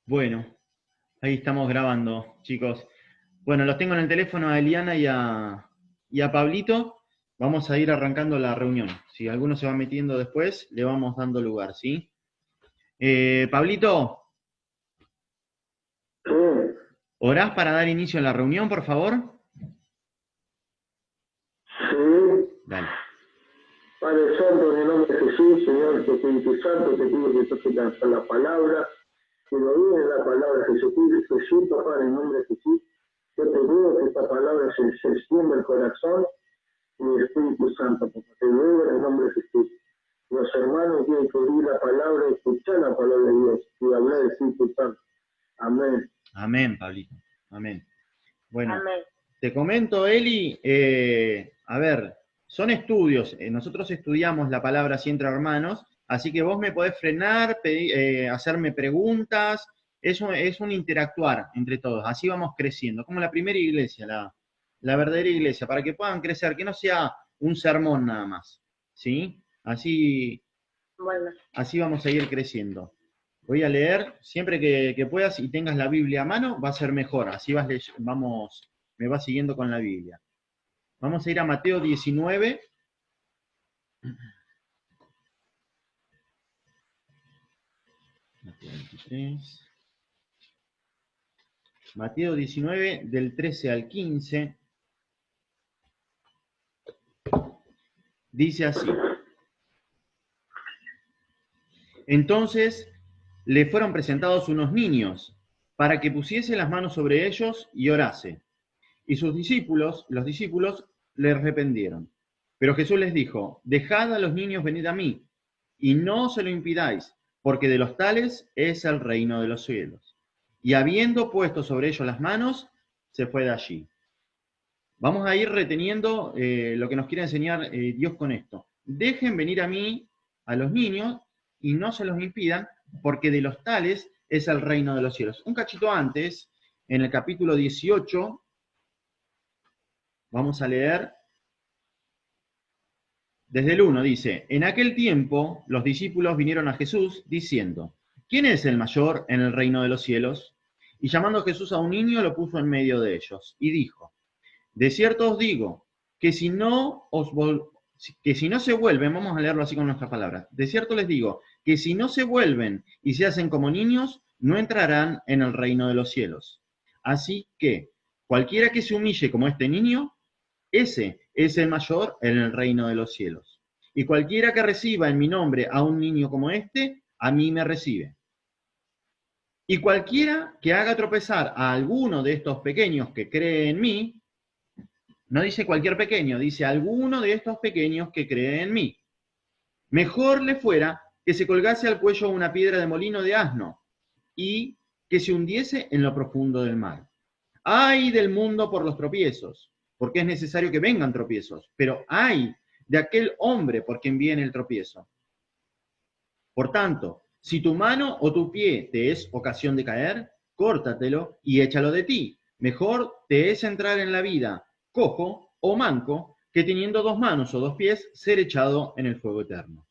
Bueno, ahí estamos grabando, chicos. Bueno, los tengo en el teléfono a Eliana y a Pablito. Vamos a ir arrancando la reunión. Si alguno se va metiendo después, le vamos dando lugar, ¿sí? Pablito, Sí, ¿orás para dar inicio a la reunión, por favor? sí, Dale. Padre Santo, en el nombre de Jesús, Señor, tu Espíritu Santo, te pido que toques la palabra, que lo diga la palabra de Jesucristo, Jesús, papá, en el nombre de Jesús. Yo te ruego que esta palabra se extienda al corazón y el Espíritu Santo, papá. Te ruego en el nombre de Jesús. Los hermanos tienen que oír la palabra, escuchar la palabra de Dios y hablar del Espíritu Santo. Amén. Amén, Pablito. Amén. Bueno, Amén. te comento, Eli, a ver, son estudios, nosotros estudiamos la palabra así entre hermanos, así que vos me podés frenar, hacerme preguntas, es un interactuar entre todos, así vamos creciendo, como la primera iglesia, la verdadera iglesia, para que puedan crecer, que no sea un sermón nada más, ¿sí? Bueno. Así vamos a ir creciendo. Voy a leer siempre que puedas y tengas la Biblia a mano, va a ser mejor. Así me vas siguiendo con la Biblia. Vamos a ir a Mateo 19. Mateo 23. Mateo 19, del 13 al 15. Dice así. Entonces le fueron presentados unos niños para que pusiese las manos sobre ellos y orase. Y los discípulos, le reprendieron. Pero Jesús les dijo, dejad a los niños venir a mí, y no se lo impidáis, porque de los tales es el reino de los cielos. Y habiendo puesto sobre ellos las manos, se fue de allí. Vamos a ir reteniendo lo que nos quiere enseñar Dios con esto. Dejen venir a mí a los niños y no se los impidan, porque de los tales es el reino de los cielos. Un cachito antes, en el capítulo 18, vamos a leer desde el 1, dice, en aquel tiempo los discípulos vinieron a Jesús diciendo, ¿quién es el mayor en el reino de los cielos? Y llamando a Jesús a un niño, lo puso en medio de ellos y dijo, de cierto os digo, que si no se vuelven, vamos a leerlo así con nuestras palabras, de cierto les digo, que si no se vuelven y se hacen como niños, no entrarán en el reino de los cielos. Así que cualquiera que se humille como este niño, ese es el mayor en el reino de los cielos. Y cualquiera que reciba en mi nombre a un niño como este, a mí me recibe. Y cualquiera que haga tropezar a alguno de estos pequeños que cree en mí, no dice cualquier pequeño, dice alguno de estos pequeños que cree en mí. Mejor le fuera que se colgase al cuello una piedra de molino de asno y que se hundiese en lo profundo del mar. ¡Ay del mundo por los tropiezos! Porque es necesario que vengan tropiezos, pero ¡ay de aquel hombre por quien viene el tropiezo! Por tanto, si tu mano o tu pie te es ocasión de caer, córtatelo y échalo de ti. Mejor te es entrar en la vida cojo o manco que teniendo dos manos o dos pies ser echado en el fuego eterno.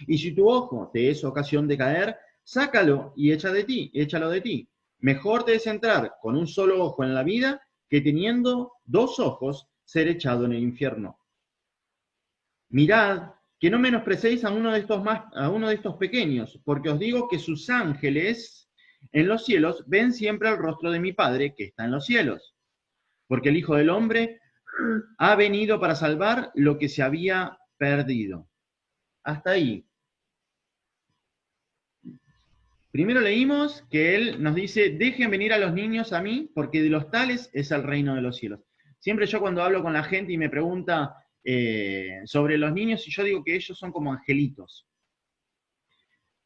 Y si tu ojo te es ocasión de caer, sácalo y échalo de ti. Mejor te es entrar con un solo ojo en la vida que teniendo dos ojos ser echado en el infierno. Mirad que no menosprecéis a uno de estos pequeños, porque os digo que sus ángeles en los cielos ven siempre el rostro de mi Padre que está en los cielos. Porque el Hijo del Hombre ha venido para salvar lo que se había perdido. Hasta ahí. Primero leímos que Él nos dice, dejen venir a los niños a mí, porque de los tales es el reino de los cielos. Siempre yo cuando hablo con la gente y me pregunta sobre los niños, y yo digo que ellos son como angelitos.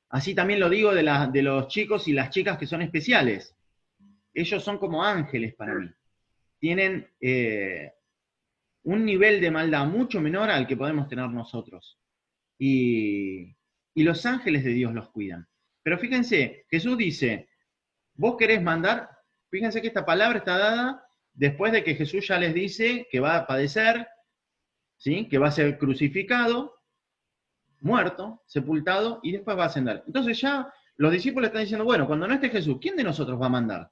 Así también lo digo de los chicos y las chicas que son especiales. Ellos son como ángeles para mí. Tienen un nivel de maldad mucho menor al que podemos tener nosotros. Y los ángeles de Dios los cuidan. Pero fíjense, Jesús dice, vos querés mandar, fíjense que esta palabra está dada después de que Jesús ya les dice que va a padecer, ¿sí? Que va a ser crucificado, muerto, sepultado y después va a ascender. Entonces ya los discípulos están diciendo, bueno, cuando no esté Jesús, ¿quién de nosotros va a mandar?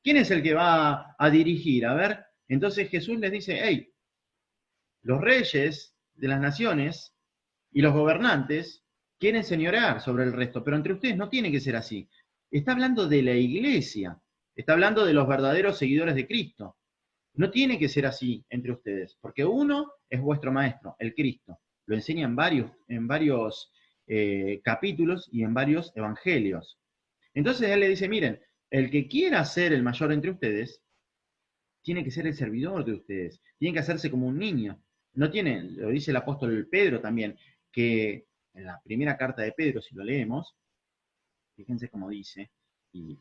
¿Quién es el que va a dirigir? A ver, entonces Jesús les dice, hey, los reyes de las naciones y los gobernantes quieren señorear sobre el resto, pero entre ustedes no tiene que ser así. Está hablando de la iglesia, está hablando de los verdaderos seguidores de Cristo. No tiene que ser así entre ustedes, porque uno es vuestro maestro, el Cristo. Lo enseña en varios capítulos y en varios evangelios. Entonces él le dice, miren, el que quiera ser el mayor entre ustedes, tiene que ser el servidor de ustedes, tiene que hacerse como un niño. No tiene, lo dice el apóstol Pedro también, que en la primera carta de Pedro, si lo leemos, fíjense cómo dice, y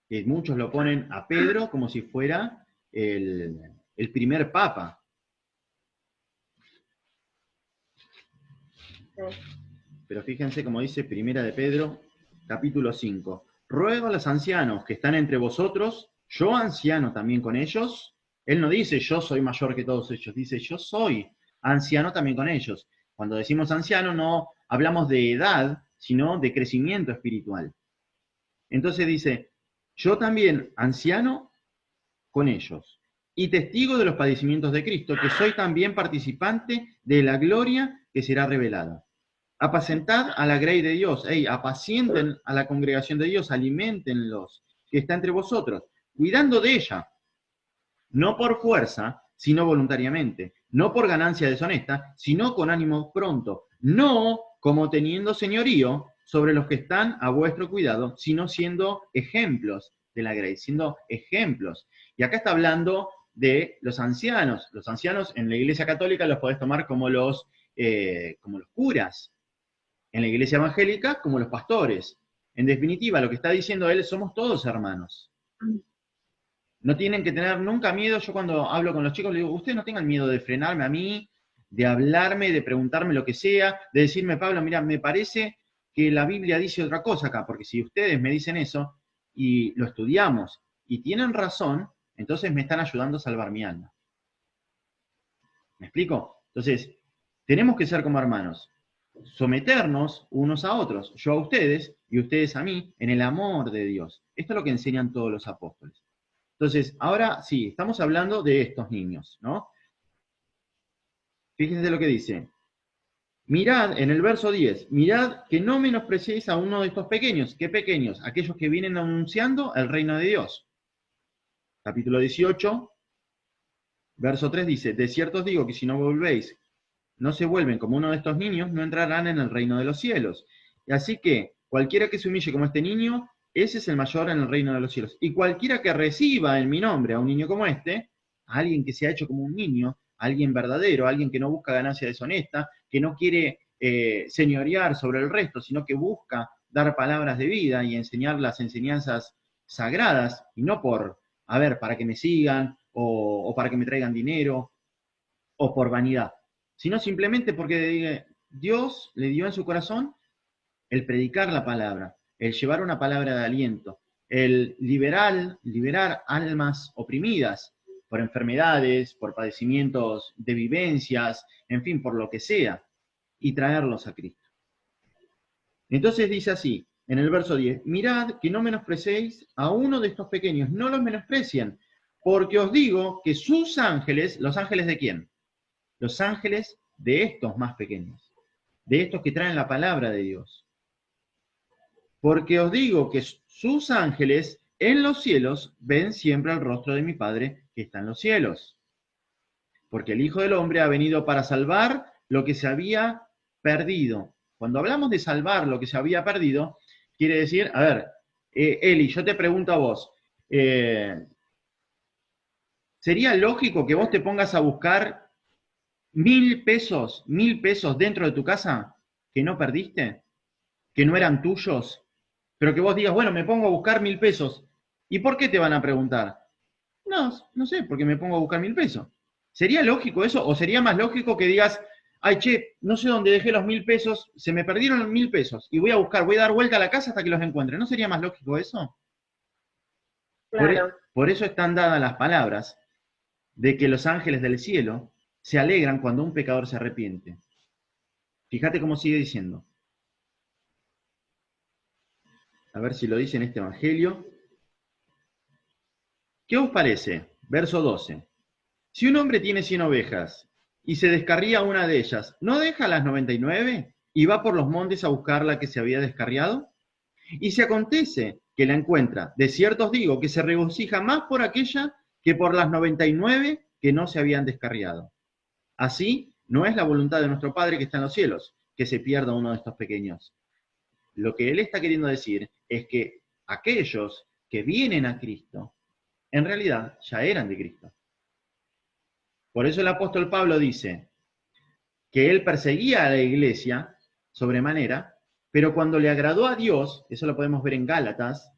que muchos lo ponen a Pedro como si fuera el primer papa. Pero fíjense cómo dice primera de Pedro, capítulo 5. Ruego a los ancianos que están entre vosotros, yo anciano también con ellos. Él no dice yo soy mayor que todos ellos, dice yo soy anciano también con ellos. Cuando decimos anciano no hablamos de edad, sino de crecimiento espiritual. Entonces dice, yo también anciano con ellos, y testigo de los padecimientos de Cristo, que soy también participante de la gloria que será revelada. Apacentad a la grey de Dios, apacienten a la congregación de Dios, aliméntenlos, que está entre vosotros, cuidando de ella, no por fuerza, sino voluntariamente, no por ganancia deshonesta, sino con ánimo pronto, no como teniendo señorío sobre los que están a vuestro cuidado, sino siendo ejemplos de la grey, siendo ejemplos. Y acá está hablando de los ancianos. Los ancianos en la Iglesia Católica los podés tomar como los curas, en la Iglesia Evangélica como los pastores. En definitiva, lo que está diciendo él, somos todos hermanos. No tienen que tener nunca miedo. Yo cuando hablo con los chicos les digo, ustedes no tengan miedo de frenarme a mí, de hablarme, de preguntarme lo que sea, de decirme, Pablo, mira, me parece que la Biblia dice otra cosa acá, porque si ustedes me dicen eso y lo estudiamos y tienen razón, entonces me están ayudando a salvar mi alma. ¿Me explico? Entonces, tenemos que ser como hermanos, someternos unos a otros, yo a ustedes y ustedes a mí, en el amor de Dios. Esto es lo que enseñan todos los apóstoles. Entonces, ahora sí, estamos hablando de estos niños, ¿no? Fíjense lo que dice. Mirad, en el verso 10, mirad que no menospreciéis a uno de estos pequeños. ¿Qué pequeños? Aquellos que vienen anunciando el reino de Dios. Capítulo 18, verso 3 dice, de cierto os digo que si no volvéis, no se vuelven como uno de estos niños, no entrarán en el reino de los cielos. Y así que cualquiera que se humille como este niño, ese es el mayor en el reino de los cielos. Y cualquiera que reciba en mi nombre a un niño como este, a alguien que se ha hecho como un niño, a alguien verdadero, a alguien que no busca ganancia deshonesta, que no quiere señorear sobre el resto, sino que busca dar palabras de vida y enseñar las enseñanzas sagradas, y no para que me sigan, o para que me traigan dinero, o por vanidad, sino simplemente porque Dios le dio en su corazón el predicar la palabra, el llevar una palabra de aliento, el liberar almas oprimidas por enfermedades, por padecimientos de vivencias, en fin, por lo que sea, y traerlos a Cristo. Entonces dice así, en el verso 10, mirad que no menosprecéis a uno de estos pequeños, no los menosprecien, porque os digo que sus ángeles, ¿los ángeles de quién? Los ángeles de estos más pequeños, de estos que traen la palabra de Dios. Porque os digo que sus ángeles en los cielos ven siempre el rostro de mi Padre que está en los cielos. Porque el Hijo del Hombre ha venido para salvar lo que se había perdido. Cuando hablamos de salvar lo que se había perdido, quiere decir, a ver, Eli, yo te pregunto a vos, ¿sería lógico que vos te pongas a buscar 1.000 pesos dentro de tu casa que no perdiste, que no eran tuyos, pero que vos digas, bueno, me pongo a buscar 1.000 pesos? ¿Y por qué te van a preguntar? No sé, porque me pongo a buscar 1.000 pesos. ¿Sería lógico eso? ¿O sería más lógico que digas, ay, che, no sé dónde dejé los 1.000 pesos, se me perdieron los 1.000 pesos y voy a dar vuelta a la casa hasta que los encuentre? ¿No sería más lógico eso? Claro. Por eso están dadas las palabras de que los ángeles del cielo se alegran cuando un pecador se arrepiente. Fíjate cómo sigue diciendo. A ver si lo dice en este Evangelio. ¿Qué os parece? Verso 12. Si un hombre tiene 100 ovejas y se descarría una de ellas, ¿no deja las 99 y va por los montes a buscar la que se había descarriado? Y si acontece que la encuentra, de cierto os digo que se regocija más por aquella que por las 99 que no se habían descarriado. Así no es la voluntad de nuestro Padre que está en los cielos, que se pierda uno de estos pequeños. Lo que él está queriendo decir es que aquellos que vienen a Cristo, en realidad ya eran de Cristo. Por eso el apóstol Pablo dice que él perseguía a la iglesia sobremanera, pero cuando le agradó a Dios, eso lo podemos ver en Gálatas,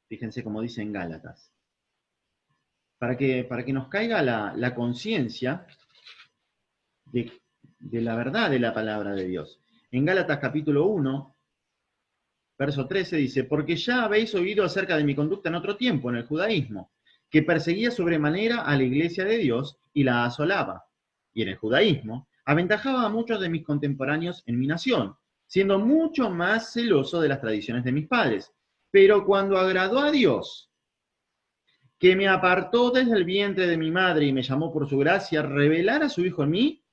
fíjense cómo dice en Gálatas, para que nos caiga la conciencia de la verdad de la palabra de Dios. En Gálatas capítulo 1, verso 13 dice, porque ya habéis oído acerca de mi conducta en otro tiempo, en el judaísmo, que perseguía sobremanera a la iglesia de Dios y la asolaba. Y en el judaísmo aventajaba a muchos de mis contemporáneos en mi nación, siendo mucho más celoso de las tradiciones de mis padres. Pero cuando agradó a Dios, que me apartó desde el vientre de mi madre y me llamó por su gracia, revelar a su Hijo en mí,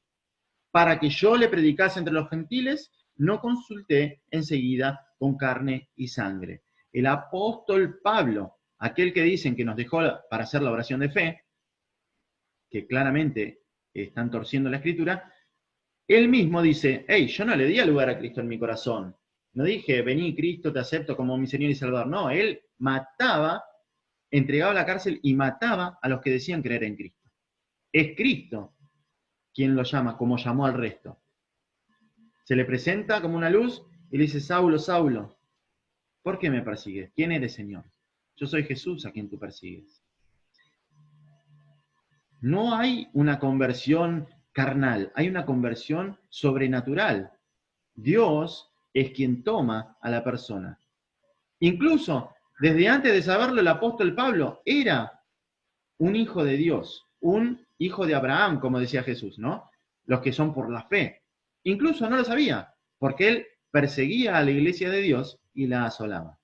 para que yo le predicase entre los gentiles, no consulté enseguida con carne y sangre. El apóstol Pablo, aquel que dicen que nos dejó para hacer la oración de fe, que claramente están torciendo la escritura, él mismo dice, hey, yo no le di lugar a Cristo en mi corazón. No dije, vení Cristo, te acepto como mi Señor y Salvador. No, él mataba, entregaba a la cárcel y mataba a los que decían creer en Cristo. Es Cristo quien lo llama, como llamó al resto. Se le presenta como una luz y le dice, Saulo, Saulo, ¿por qué me persigues? ¿Quién eres, Señor? Yo soy Jesús a quien tú persigues. No hay una conversión carnal, hay una conversión sobrenatural. Dios es quien toma a la persona. Incluso, desde antes de saberlo, el apóstol Pablo era un hijo de Dios, un hijo de Abraham, como decía Jesús, ¿no? Los que son por la fe. Incluso no lo sabía, porque él perseguía a la iglesia de Dios y la asolaba.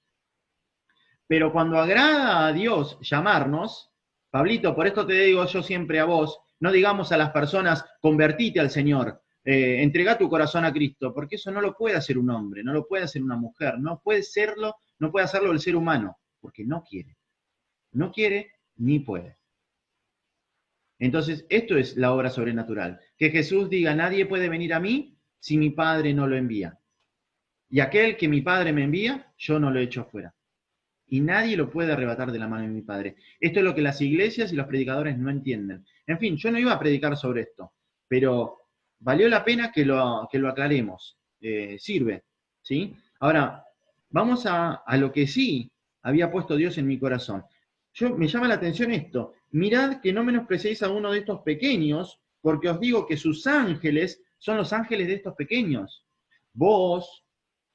Pero cuando agrada a Dios llamarnos, Pablito, por esto te digo yo siempre a vos, no digamos a las personas, convertite al Señor, entrega tu corazón a Cristo, porque eso no lo puede hacer un hombre, no lo puede hacer una mujer, no puede hacerlo el ser humano, porque no quiere. No quiere ni puede. Entonces, esto es la obra sobrenatural. Que Jesús diga, nadie puede venir a mí si mi Padre no lo envía. Y aquel que mi Padre me envía, yo no lo echo fuera. Y nadie lo puede arrebatar de la mano de mi Padre. Esto es lo que las iglesias y los predicadores no entienden. En fin, yo no iba a predicar sobre esto, pero valió la pena que lo aclaremos. Sirve, ¿sí? Ahora, vamos a lo que sí había puesto Dios en mi corazón. Me llama la atención esto. Mirad que no menospreciéis a uno de estos pequeños, porque os digo que sus ángeles son los ángeles de estos pequeños. Vos,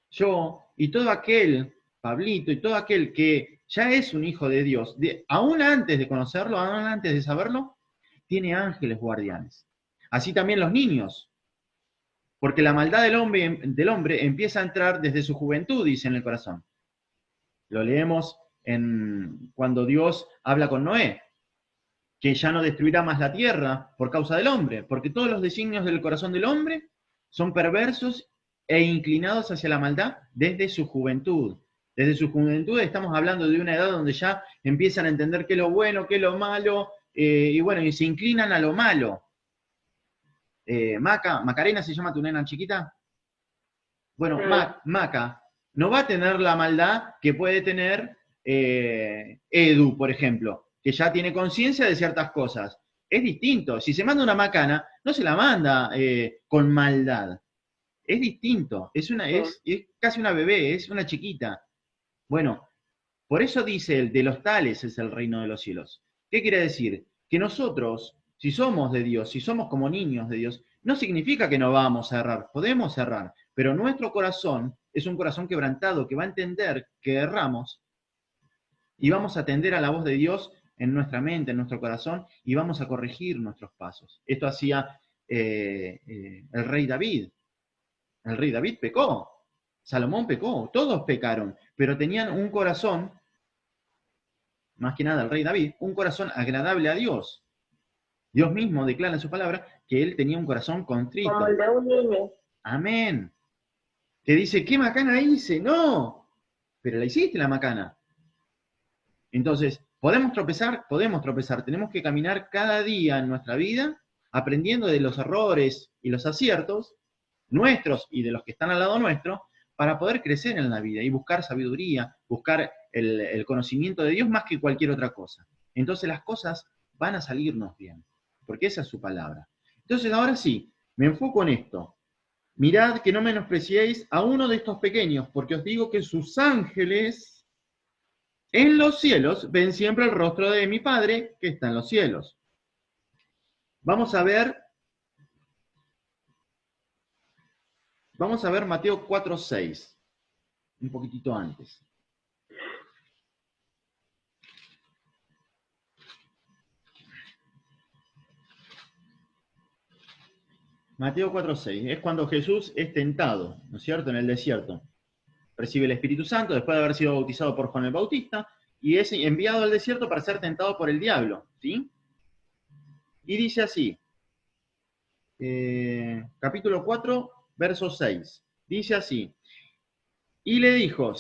yo y todo aquel, Pablito, y todo aquel que ya es un hijo de Dios, aún antes de conocerlo, aún antes de saberlo, tiene ángeles guardianes. Así también los niños. Porque la maldad del hombre empieza a entrar desde su juventud, dice en el corazón. Lo leemos cuando Dios habla con Noé, que ya no destruirá más la tierra por causa del hombre, porque todos los designios del corazón del hombre son perversos e inclinados hacia la maldad desde su juventud. Desde su juventud estamos hablando de una edad donde ya empiezan a entender qué es lo bueno, qué es lo malo, y se inclinan a lo malo. Macarena se llama tu nena chiquita. Bueno, Maca no va a tener la maldad que puede tener Edu, por ejemplo, que ya tiene conciencia de ciertas cosas. Es distinto. Si se manda una macana, no se la manda con maldad. Es distinto. Es casi una bebé, es una chiquita. Bueno, por eso dice el de los tales es el reino de los cielos. ¿Qué quiere decir? Que nosotros, si somos de Dios, si somos como niños de Dios, no significa que no vamos a errar, podemos errar, pero nuestro corazón es un corazón quebrantado que va a entender que erramos y vamos a atender a la voz de Dios en nuestra mente, en nuestro corazón, y vamos a corregir nuestros pasos. Esto hacía el rey David. El rey David pecó, Salomón pecó, todos pecaron, pero tenían un corazón, más que nada el rey David, un corazón agradable a Dios. Dios mismo declara en su palabra que él tenía un corazón contrito. Como el de un niño. Amén. Que dice, ¿qué macana hice? No, pero la hiciste la macana. Entonces, podemos tropezar, tenemos que caminar cada día en nuestra vida aprendiendo de los errores y los aciertos nuestros y de los que están al lado nuestro para poder crecer en la vida y buscar sabiduría, buscar el conocimiento de Dios más que cualquier otra cosa. Entonces las cosas van a salirnos bien, porque esa es su palabra. Entonces ahora sí, me enfoco en esto. Mirad que no menospreciéis a uno de estos pequeños, porque os digo que sus ángeles en los cielos ven siempre el rostro de mi Padre que está en los cielos. Vamos a ver Mateo 4:6, un poquitito antes. Mateo 4:6, es cuando Jesús es tentado, ¿no es cierto?, en el desierto. Recibe el Espíritu Santo después de haber sido bautizado por Juan el Bautista y es enviado al desierto para ser tentado por el diablo, ¿sí? Y dice así, capítulo 4, verso 6, dice así, y le dijo,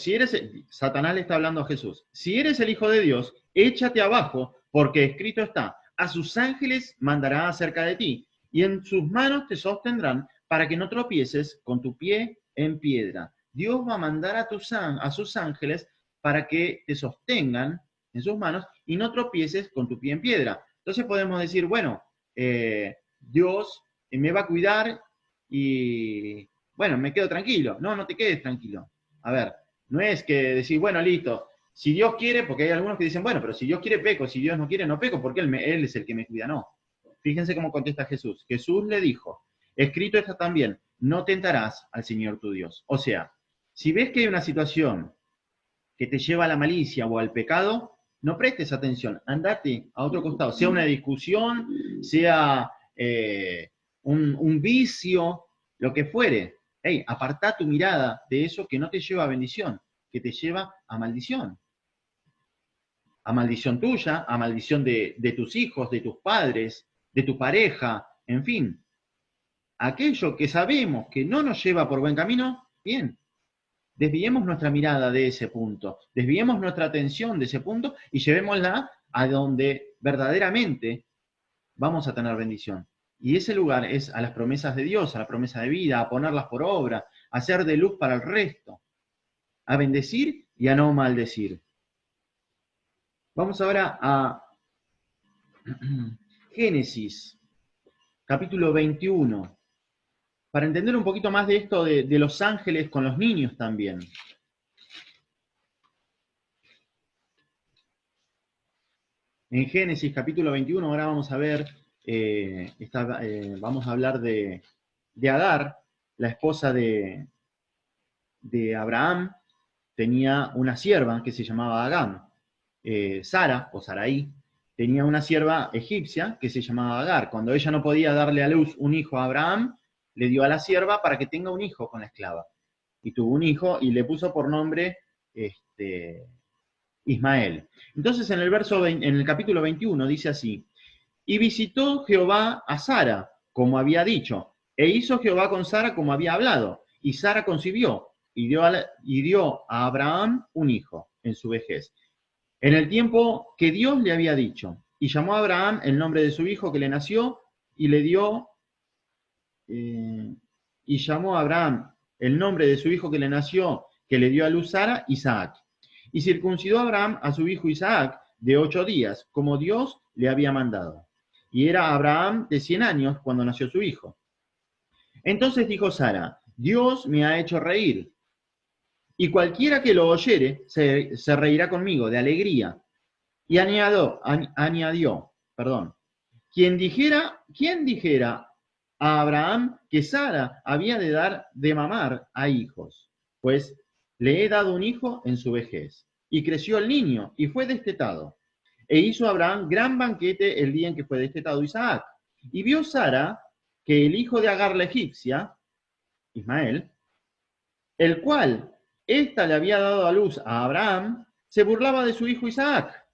Satanás le está hablando a Jesús, si eres el Hijo de Dios, échate abajo, porque escrito está, a sus ángeles mandará acerca de ti, y en sus manos te sostendrán para que no tropieces con tu pie en piedra. Dios va a mandar a sus ángeles para que te sostengan en sus manos y no tropieces con tu pie en piedra. Entonces podemos decir, bueno, Dios me va a cuidar y, bueno, me quedo tranquilo. No, no te quedes tranquilo. A ver, no es que decir, bueno, listo, si Dios quiere, porque hay algunos que dicen, bueno, pero si Dios quiere peco, si Dios no quiere no peco, porque Él es el que me cuida. No. Fíjense cómo contesta Jesús. Jesús le dijo, escrito está también, no tentarás al Señor tu Dios. O sea, si ves que hay una situación que te lleva a la malicia o al pecado, no prestes atención, andate a otro costado, sea una discusión, sea un vicio, lo que fuere. Hey, apartá tu mirada de eso que no te lleva a bendición, que te lleva a maldición. A maldición tuya, a maldición de tus hijos, de tus padres, de tu pareja, en fin. Aquello que sabemos que no nos lleva por buen camino, bien. Desviemos nuestra mirada de ese punto, desviemos nuestra atención de ese punto y llevémosla a donde verdaderamente vamos a tener bendición. Y ese lugar es a las promesas de Dios, a la promesa de vida, a ponerlas por obra, a ser de luz para el resto, a bendecir y a no maldecir. Vamos ahora a Génesis, capítulo 21, para entender un poquito más de esto de los ángeles con los niños también. En Génesis, capítulo 21, ahora vamos a ver, vamos a hablar de Agar, la esposa de Abraham. Tenía una sierva que se llamaba Agar. Sara, o Sarai, tenía una sierva egipcia que se llamaba Agar. Cuando ella no podía darle a luz un hijo a Abraham, le dio a la sierva para que tenga un hijo con la esclava. Y tuvo un hijo y le puso por nombre Ismael. Entonces en el capítulo 21 dice así, y visitó Jehová a Sara, como había dicho, e hizo Jehová con Sara como había hablado, y Sara concibió, y dio a Abraham un hijo en su vejez, en el tiempo que Dios le había dicho, y llamó a Abraham el nombre de su hijo que le nació, y le dio, y llamó a Abraham el nombre de su hijo que le nació, que le dio a luz Sara, Isaac. Y circuncidó a Abraham a su hijo Isaac de 8 días, como Dios le había mandado. Y era Abraham de 100 años cuando nació su hijo. Entonces dijo Sara, Dios me ha hecho reír, y cualquiera que lo oyere se reirá conmigo de alegría. Y añadió, ¿quién dijera a Abraham que Sara había de dar de mamar a hijos? Pues le he dado un hijo en su vejez. Y creció el niño, y fue destetado. E hizo Abraham gran banquete el día en que fue destetado Isaac. Y vio Sara que el hijo de Agar la egipcia, Ismael, el cual ésta le había dado a luz a Abraham, se burlaba de su hijo Isaac.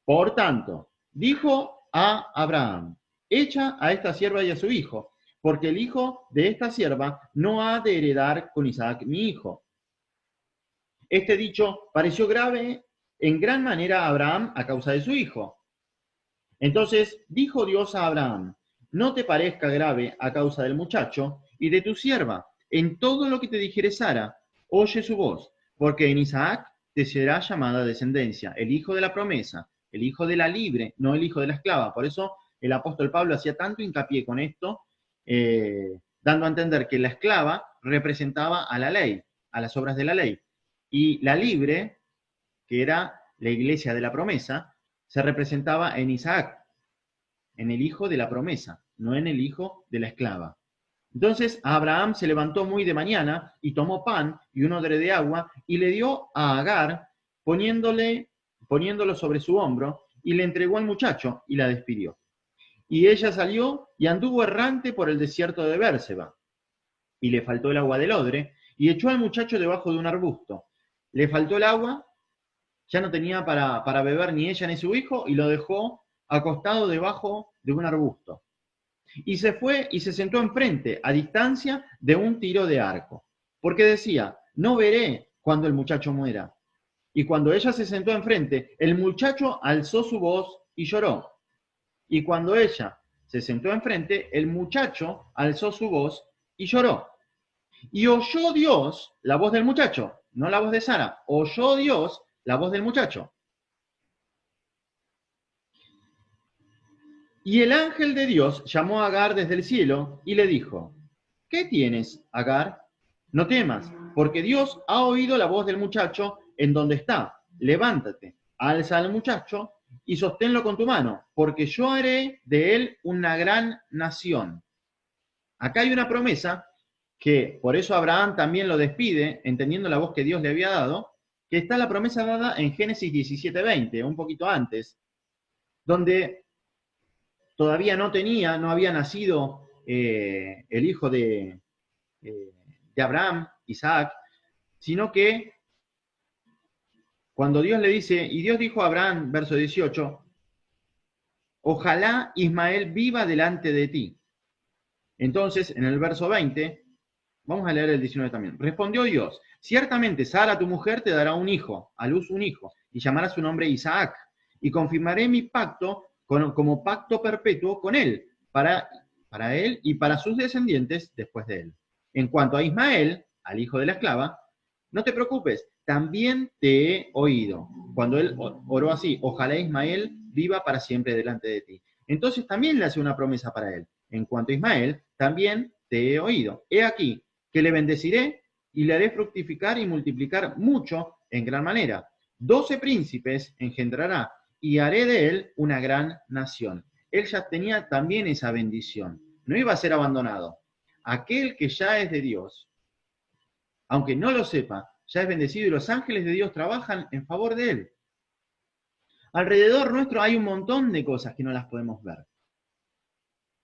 Por tanto, dijo a Abraham, echa a esta sierva y a su hijo, porque el hijo de esta sierva no ha de heredar con Isaac mi hijo. Este dicho pareció grave en gran manera a Abraham a causa de su hijo. Entonces dijo Dios a Abraham, no te parezca grave a causa del muchacho y de tu sierva. En todo lo que te dijere Sara, oye su voz, porque en Isaac te será llamada descendencia, el hijo de la promesa, el hijo de la libre, no el hijo de la esclava. Por eso el apóstol Pablo hacía tanto hincapié con esto, dando a entender que la esclava representaba a la ley, a las obras de la ley. Y la libre, que era la iglesia de la promesa, se representaba en Isaac, en el hijo de la promesa, no en el hijo de la esclava. Entonces Abraham se levantó muy de mañana y tomó pan y un odre de agua y le dio a Agar, poniéndolo sobre su hombro, y le entregó al muchacho y la despidió. Y ella salió y anduvo errante por el desierto de Bérseba. Y le faltó el agua del odre, y echó al muchacho debajo de un arbusto. Le faltó el agua, ya no tenía para beber ni ella ni su hijo, y lo dejó acostado debajo de un arbusto. Y se fue y se sentó enfrente, a distancia de un tiro de arco, porque decía, no veré cuando el muchacho muera. Y cuando ella se sentó enfrente, el muchacho alzó su voz y lloró. Y cuando ella se sentó enfrente, el muchacho alzó su voz y lloró. Y oyó Dios la voz del muchacho, no la voz de Sara, oyó Dios la voz del muchacho. Y el ángel de Dios llamó a Agar desde el cielo y le dijo, ¿qué tienes, Agar? No temas, porque Dios ha oído la voz del muchacho en donde está. Levántate, alza al muchacho y sosténlo con tu mano, porque yo haré de él una gran nación. Acá hay una promesa que por eso Abraham también lo despide, entendiendo la voz que Dios le había dado, que está la promesa dada en Génesis 17:20, un poquito antes, donde todavía no había nacido el hijo de Abraham, Isaac, sino que cuando Dios le dice, y Dios dijo a Abraham, verso 18, ojalá Ismael viva delante de ti. Entonces, en el verso 20, vamos a leer el 19 también. Respondió Dios, ciertamente Sara, tu mujer, te dará un hijo, a luz un hijo, y llamará su nombre Isaac, y confirmaré mi pacto como pacto perpetuo con él, para él y para sus descendientes después de él. En cuanto a Ismael, al hijo de la esclava, no te preocupes, también te he oído. Cuando él oró así, ojalá Ismael viva para siempre delante de ti. Entonces también le hace una promesa para él. En cuanto a Ismael, también te he oído. He aquí, que le bendeciré y le haré fructificar y multiplicar mucho en gran manera. 12 príncipes engendrará y haré de él una gran nación. Él ya tenía también esa bendición. No iba a ser abandonado. Aquel que ya es de Dios, aunque no lo sepa, ya es bendecido y los ángeles de Dios trabajan en favor de él. Alrededor nuestro hay un montón de cosas que no las podemos ver,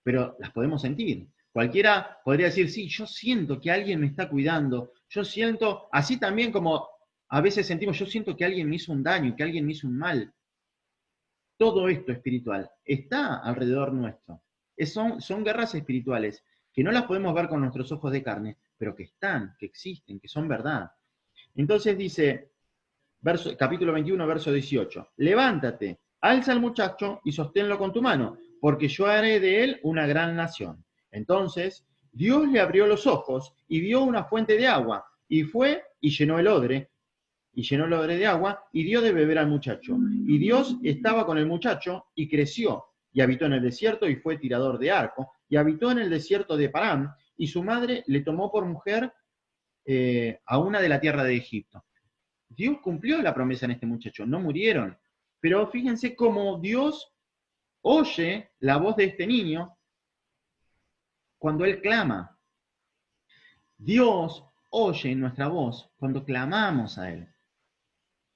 pero las podemos sentir. Cualquiera podría decir, sí, yo siento que alguien me está cuidando, yo siento, así también como a veces sentimos, yo siento que alguien me hizo un daño, que alguien me hizo un mal. Todo esto espiritual está alrededor nuestro. Son guerras espirituales que no las podemos ver con nuestros ojos de carne, pero que están, que existen, que son verdad. Entonces dice, capítulo 21, verso 18, levántate, alza al muchacho y sosténlo con tu mano, porque yo haré de él una gran nación. Entonces Dios le abrió los ojos y vio una fuente de agua, y fue y llenó el odre de agua, y dio de beber al muchacho. Y Dios estaba con el muchacho, y creció, y habitó en el desierto, y fue tirador de arco, y habitó en el desierto de Parán, y su madre le tomó por mujer a una de la tierra de Egipto. Dios cumplió la promesa en este muchacho, no murieron. Pero fíjense cómo Dios oye la voz de este niño cuando él clama. Dios oye nuestra voz cuando clamamos a él.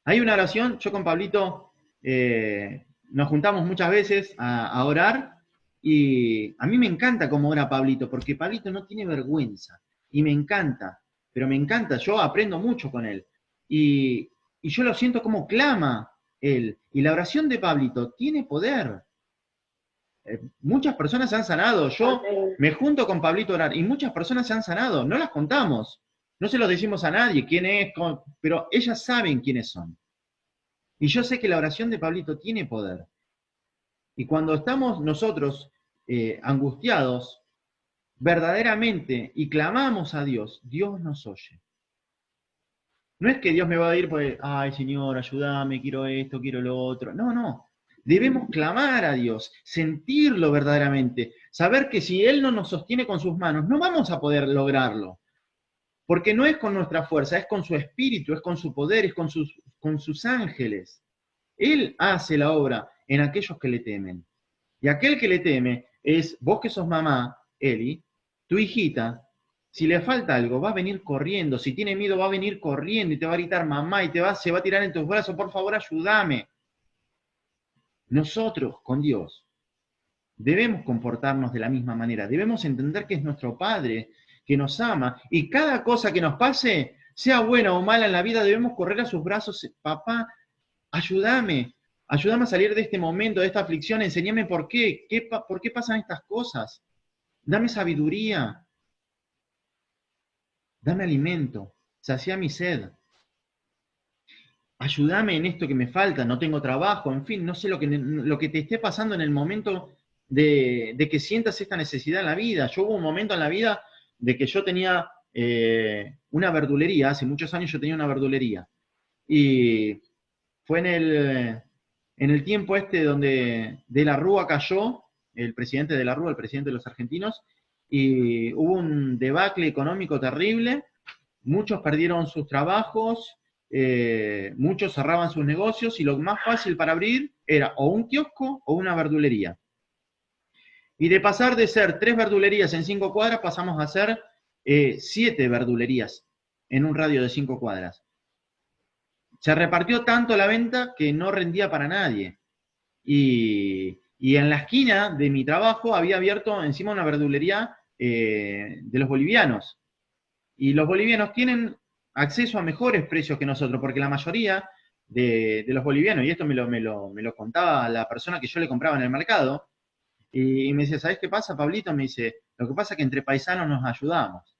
Hay una oración, yo con Pablito nos juntamos muchas veces a orar y a mí me encanta cómo ora Pablito, porque Pablito no tiene vergüenza y me encanta. pero me encanta, yo aprendo mucho con él. Y yo lo siento como clama él. Y la oración de Pablito tiene poder. Muchas personas se han sanado. Yo Amén. me junto con Pablito a orar y muchas personas se han sanado. No las contamos. No se los decimos a nadie quién es, pero ellas saben quiénes son. Y yo sé que la oración de Pablito tiene poder. Y cuando estamos nosotros angustiados, verdaderamente, y clamamos a Dios, Dios nos oye. No es que Dios me va a ir pues, ay Señor, ayúdame, quiero esto, quiero lo otro. No, no. Debemos clamar a Dios, sentirlo verdaderamente, saber que si Él no nos sostiene con sus manos, no vamos a poder lograrlo. Porque no es con nuestra fuerza, es con su espíritu, es con su poder, es con sus ángeles. Él hace la obra en aquellos que le temen. Y aquel que le teme es, vos que sos mamá, Eli, tu hijita, si le falta algo, va a venir corriendo. Si tiene miedo, va a venir corriendo y te va a gritar mamá y se va a tirar en tus brazos, por favor, ayúdame. Nosotros, con Dios, debemos comportarnos de la misma manera. Debemos entender que es nuestro Padre, que nos ama. Y cada cosa que nos pase, sea buena o mala en la vida, debemos correr a sus brazos. Papá, ayúdame. Ayúdame a salir de este momento, de esta aflicción. Enséñame por qué. ¿Por qué pasan estas cosas? Dame sabiduría. Dame alimento, sacia mi sed. Ayúdame en esto que me falta, no tengo trabajo, en fin, no sé lo que te esté pasando en el momento de que sientas esta necesidad en la vida. Yo hubo un momento en la vida de que yo tenía una verdulería, hace muchos años yo tenía una verdulería. Y fue en el tiempo donde De la Rúa cayó, el presidente de la Rúa, el presidente de los argentinos, y hubo un debacle económico terrible, muchos perdieron sus trabajos, muchos cerraban sus negocios y lo más fácil para abrir era o un kiosco o una verdulería. Y de pasar de ser 3 verdulerías en 5 cuadras, pasamos a ser 7 verdulerías en un radio de 5 cuadras. Se repartió tanto la venta que no rendía para nadie. Y en la esquina de mi trabajo había abierto encima una verdulería de los bolivianos. Y los bolivianos tienen acceso a mejores precios que nosotros, porque la mayoría de los bolivianos, y esto me lo contaba la persona que yo le compraba en el mercado, y me dice, ¿sabés qué pasa, Pablito? Me dice, lo que pasa es que entre paisanos nos ayudamos.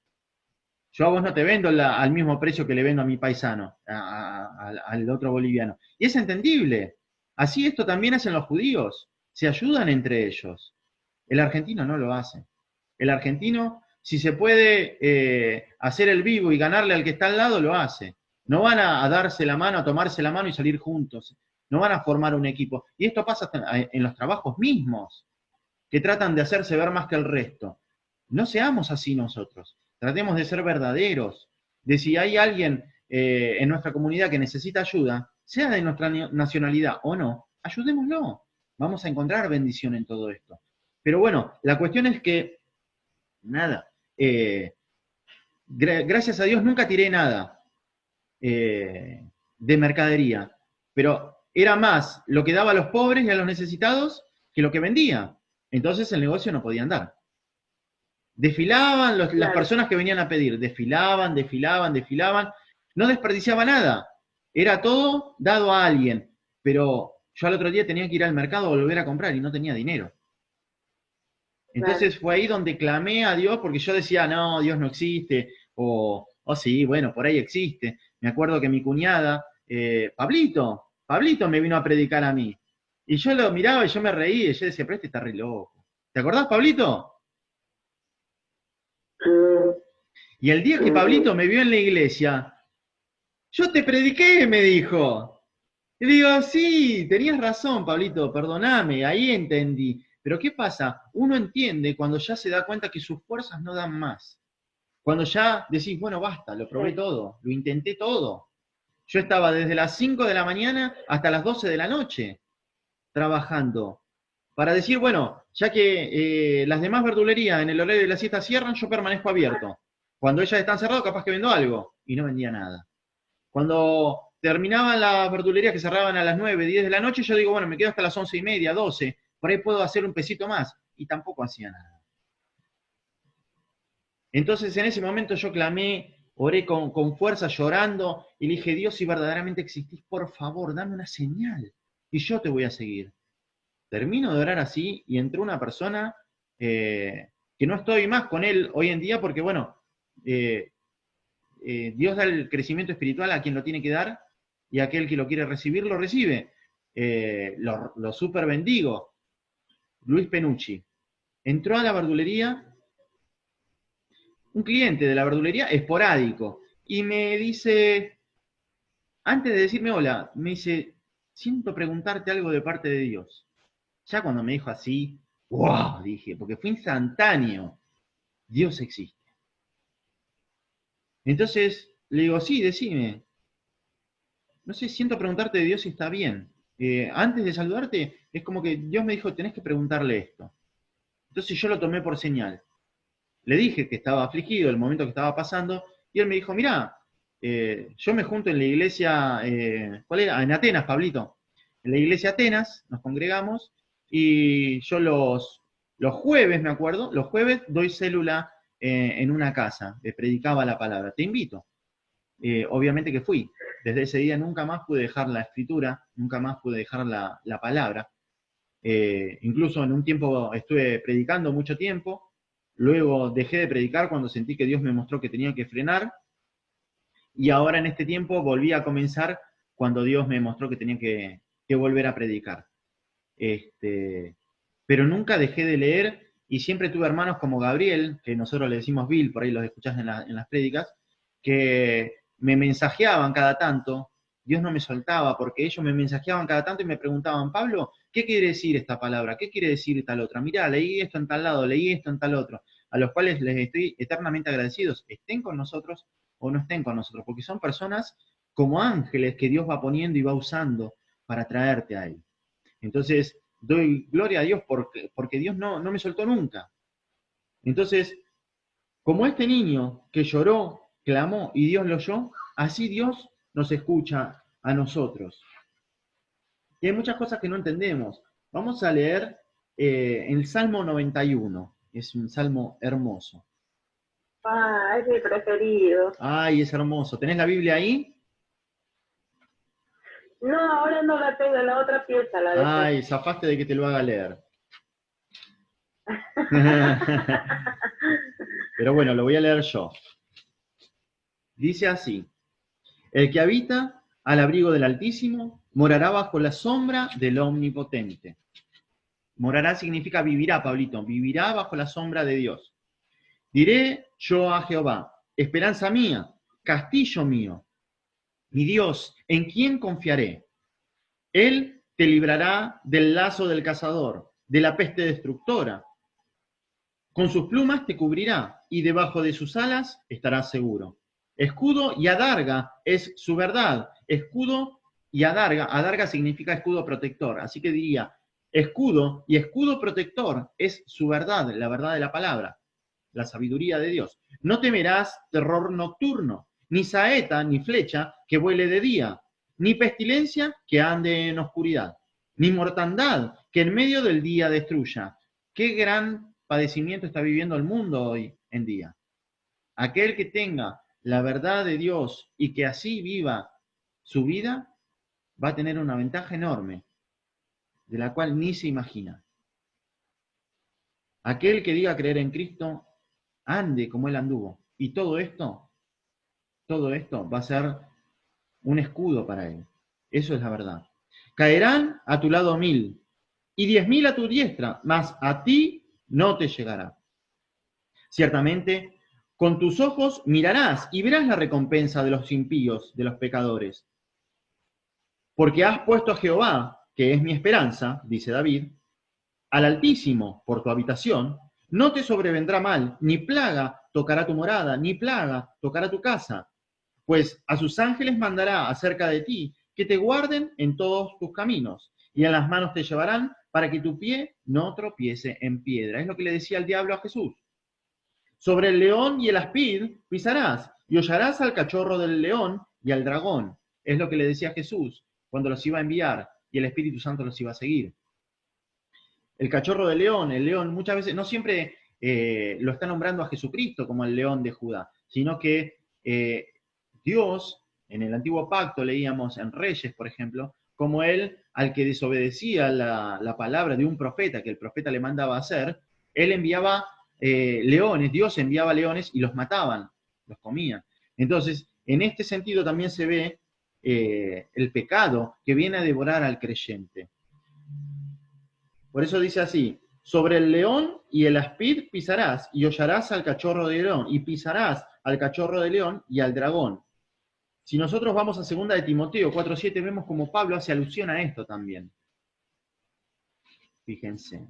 Yo a vos no te vendo al mismo precio que le vendo a mi paisano, al otro boliviano. Y es entendible. Así esto también hacen los judíos. Se ayudan entre ellos. El argentino no lo hace. El argentino, si se puede hacer el vivo y ganarle al que está al lado, lo hace. No van a darse la mano, a tomarse la mano y salir juntos. No van a formar un equipo. Y esto pasa hasta en los trabajos mismos, que tratan de hacerse ver más que el resto. No seamos así nosotros. Tratemos de ser verdaderos. De si hay alguien en nuestra comunidad que necesita ayuda, sea de nuestra nacionalidad o no, ayudémoslo. Vamos a encontrar bendición en todo esto. Pero bueno, la cuestión es que, nada, gracias a Dios nunca tiré nada de mercadería, pero era más lo que daba a los pobres y a los necesitados que lo que vendía. Entonces el negocio no podía andar. Desfilaban las personas que venían a pedir, desfilaban, no desperdiciaba nada, era todo dado a alguien, pero yo al otro día tenía que ir al mercado a volver a comprar y no tenía dinero. Entonces fue ahí donde clamé a Dios porque yo decía, no, Dios no existe, o sí, bueno, por ahí existe. Me acuerdo que mi cuñada, Pablito me vino a predicar a mí. Y yo lo miraba y yo me reía y yo decía, pero este está re loco. ¿Te acordás, Pablito? Sí. Y el día que Pablito me vio en la iglesia, yo te prediqué, me dijo. Y digo, sí, tenías razón, Pablito, perdoname, ahí entendí. Pero ¿qué pasa? Uno entiende cuando ya se da cuenta que sus fuerzas no dan más. Cuando ya decís, bueno, basta, lo probé todo, lo intenté todo. Yo estaba desde las 5 de la mañana hasta las 12 de la noche trabajando. Para decir, bueno, ya que las demás verdulerías en el horario de la siesta cierran, yo permanezco abierto. Cuando ellas están cerradas, capaz que vendo algo. Y no vendía nada. Cuando terminaban las verdulerías que cerraban a las 9, 10 de la noche, yo digo, bueno, me quedo hasta las 11:30, 12. Por ahí puedo hacer un pesito más. Y tampoco hacía nada. Entonces en ese momento yo clamé oré con fuerza, llorando, y le dije, Dios, si verdaderamente existís, por favor, dame una señal, y yo te voy a seguir. Termino de orar así, y entró una persona que no estoy más con él hoy en día, porque bueno, Dios da el crecimiento espiritual a quien lo tiene que dar, y aquel que lo quiere recibir, lo recibe. Lo super bendigo. Luis Penucci. Entró a la verdulería, un cliente de la verdulería esporádico, y me dice, antes de decirme hola, me dice, siento preguntarte algo de parte de Dios. Ya cuando me dijo así, wow, dije, porque fue instantáneo, Dios existe. Entonces le digo, sí, decime. No sé, siento preguntarte de Dios si está bien. Antes de saludarte, es como que Dios me dijo, tenés que preguntarle esto. Entonces yo lo tomé por señal. Le dije que estaba afligido, el momento que estaba pasando, y él me dijo, mirá, yo me junto en la iglesia, ¿cuál era? En Atenas, Pablito. En la iglesia Atenas nos congregamos, y yo los jueves, me acuerdo, los jueves doy célula en una casa, predicaba la palabra. Te invito. Obviamente que fui. Desde ese día nunca más pude dejar la escritura, nunca más pude dejar la palabra. Incluso en un tiempo estuve predicando mucho tiempo, luego dejé de predicar cuando sentí que Dios me mostró que tenía que frenar, y ahora en este tiempo volví a comenzar cuando Dios me mostró que tenía que volver a predicar. Pero nunca dejé de leer, y siempre tuve hermanos como Gabriel, que nosotros le decimos Bill, por ahí los escuchás en las prédicas, que me mensajeaban cada tanto. Dios no me soltaba, porque ellos me mensajeaban cada tanto y me preguntaban, Pablo, ¿qué quiere decir esta palabra? ¿Qué quiere decir tal otra? Mirá, leí esto en tal lado, leí esto en tal otro, a los cuales les estoy eternamente agradecidos, estén con nosotros o no estén con nosotros, porque son personas como ángeles que Dios va poniendo y va usando para traerte a Él. Entonces, doy gloria a Dios porque Dios no me soltó nunca. Entonces, como este niño que lloró, clamó y Dios lo oyó, así Dios nos escucha a nosotros. Y hay muchas cosas que no entendemos. Vamos a leer el Salmo 91. Es un salmo hermoso. Ah, es mi preferido. Ay, es hermoso. ¿Tenés la Biblia ahí? No, ahora no la tengo, la otra pieza la dejé. Ay, zafaste de que te lo haga leer. Pero bueno, lo voy a leer yo. Dice así: el que habita al abrigo del Altísimo morará bajo la sombra del Omnipotente. Morará significa vivirá, Pablito, vivirá bajo la sombra de Dios. Diré yo a Jehová, esperanza mía, castillo mío, mi Dios, ¿en quién confiaré? Él te librará del lazo del cazador, de la peste destructora. Con sus plumas te cubrirá, y debajo de sus alas estarás seguro. Escudo y adarga es su verdad. Escudo y adarga, adarga significa escudo protector. Así que diría, escudo y escudo protector es su verdad, la verdad de la palabra, la sabiduría de Dios. No temerás terror nocturno, ni saeta ni flecha que vuele de día, ni pestilencia que ande en oscuridad, ni mortandad que en medio del día destruya. Qué gran padecimiento está viviendo el mundo hoy en día. Aquel que tenga la verdad de Dios y que así viva su vida, va a tener una ventaja enorme, de la cual ni se imagina. Aquel que diga creer en Cristo, ande como Él anduvo. Y todo esto va a ser un escudo para Él. Eso es la verdad. Caerán a tu lado 1000 y 10.000 a tu diestra, mas a ti no te llegará. Ciertamente, con tus ojos mirarás y verás la recompensa de los impíos, de los pecadores. Porque has puesto a Jehová, que es mi esperanza, dice David, al Altísimo por tu habitación, no te sobrevendrá mal, ni plaga tocará tu morada, ni plaga tocará tu casa. Pues a sus ángeles mandará acerca de ti, que te guarden en todos tus caminos, y en las manos te llevarán para que tu pie no tropiece en piedra. Es lo que le decía el diablo a Jesús. Sobre el león y el aspid pisarás, y hollarás al cachorro del león y al dragón. Es lo que le decía Jesús cuando los iba a enviar, y el Espíritu Santo los iba a seguir. El cachorro del león, el león, muchas veces, no siempre lo está nombrando a Jesucristo como el león de Judá, sino que Dios, en el Antiguo Pacto leíamos en Reyes, por ejemplo, como él, al que desobedecía la palabra de un profeta, que el profeta le mandaba hacer, él enviaba leones, Dios enviaba leones y los mataban, los comían. Entonces, en este sentido también se ve el pecado que viene a devorar al creyente. Por eso dice así: sobre el león y el aspid pisarás, y hollarás al cachorro de león, y pisarás al cachorro de león y al dragón. Si nosotros vamos a 2 de Timoteo 4:7, vemos como Pablo hace alusión a esto también. Fíjense.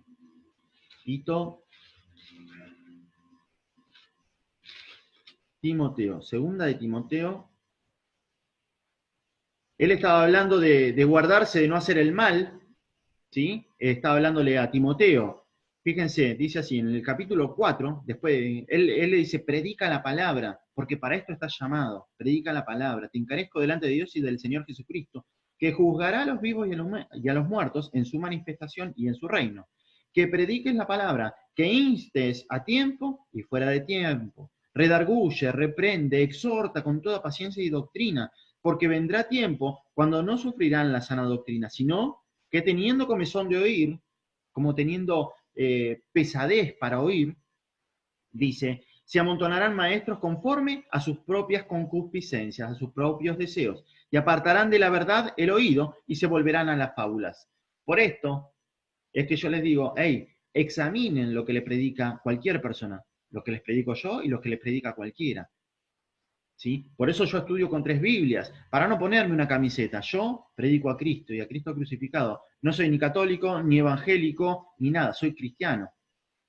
Timoteo, 2 de Timoteo. Él estaba hablando de guardarse, de no hacer el mal, ¿sí? Estaba hablándole a Timoteo. Fíjense, dice así, en el capítulo 4, después, él le dice: predica la palabra, porque para esto estás llamado, predica la palabra, te encarezco delante de Dios y del Señor Jesucristo, que juzgará a los vivos y a los muertos en su manifestación y en su reino. Que prediques la palabra, que instes a tiempo y fuera de tiempo, redarguye, reprende, exhorta con toda paciencia y doctrina, porque vendrá tiempo cuando no sufrirán la sana doctrina, sino que teniendo comezón de oír, como teniendo pesadez para oír, dice, se amontonarán maestros conforme a sus propias concupiscencias, a sus propios deseos, y apartarán de la verdad el oído y se volverán a las fábulas. Por esto es que yo les digo, hey, examinen lo que le predica cualquier persona, lo que les predico yo y lo que les predica cualquiera. ¿Sí? Por eso yo estudio con 3 Biblias, para no ponerme una camiseta. Yo predico a Cristo y a Cristo crucificado. No soy ni católico, ni evangélico, ni nada, soy cristiano.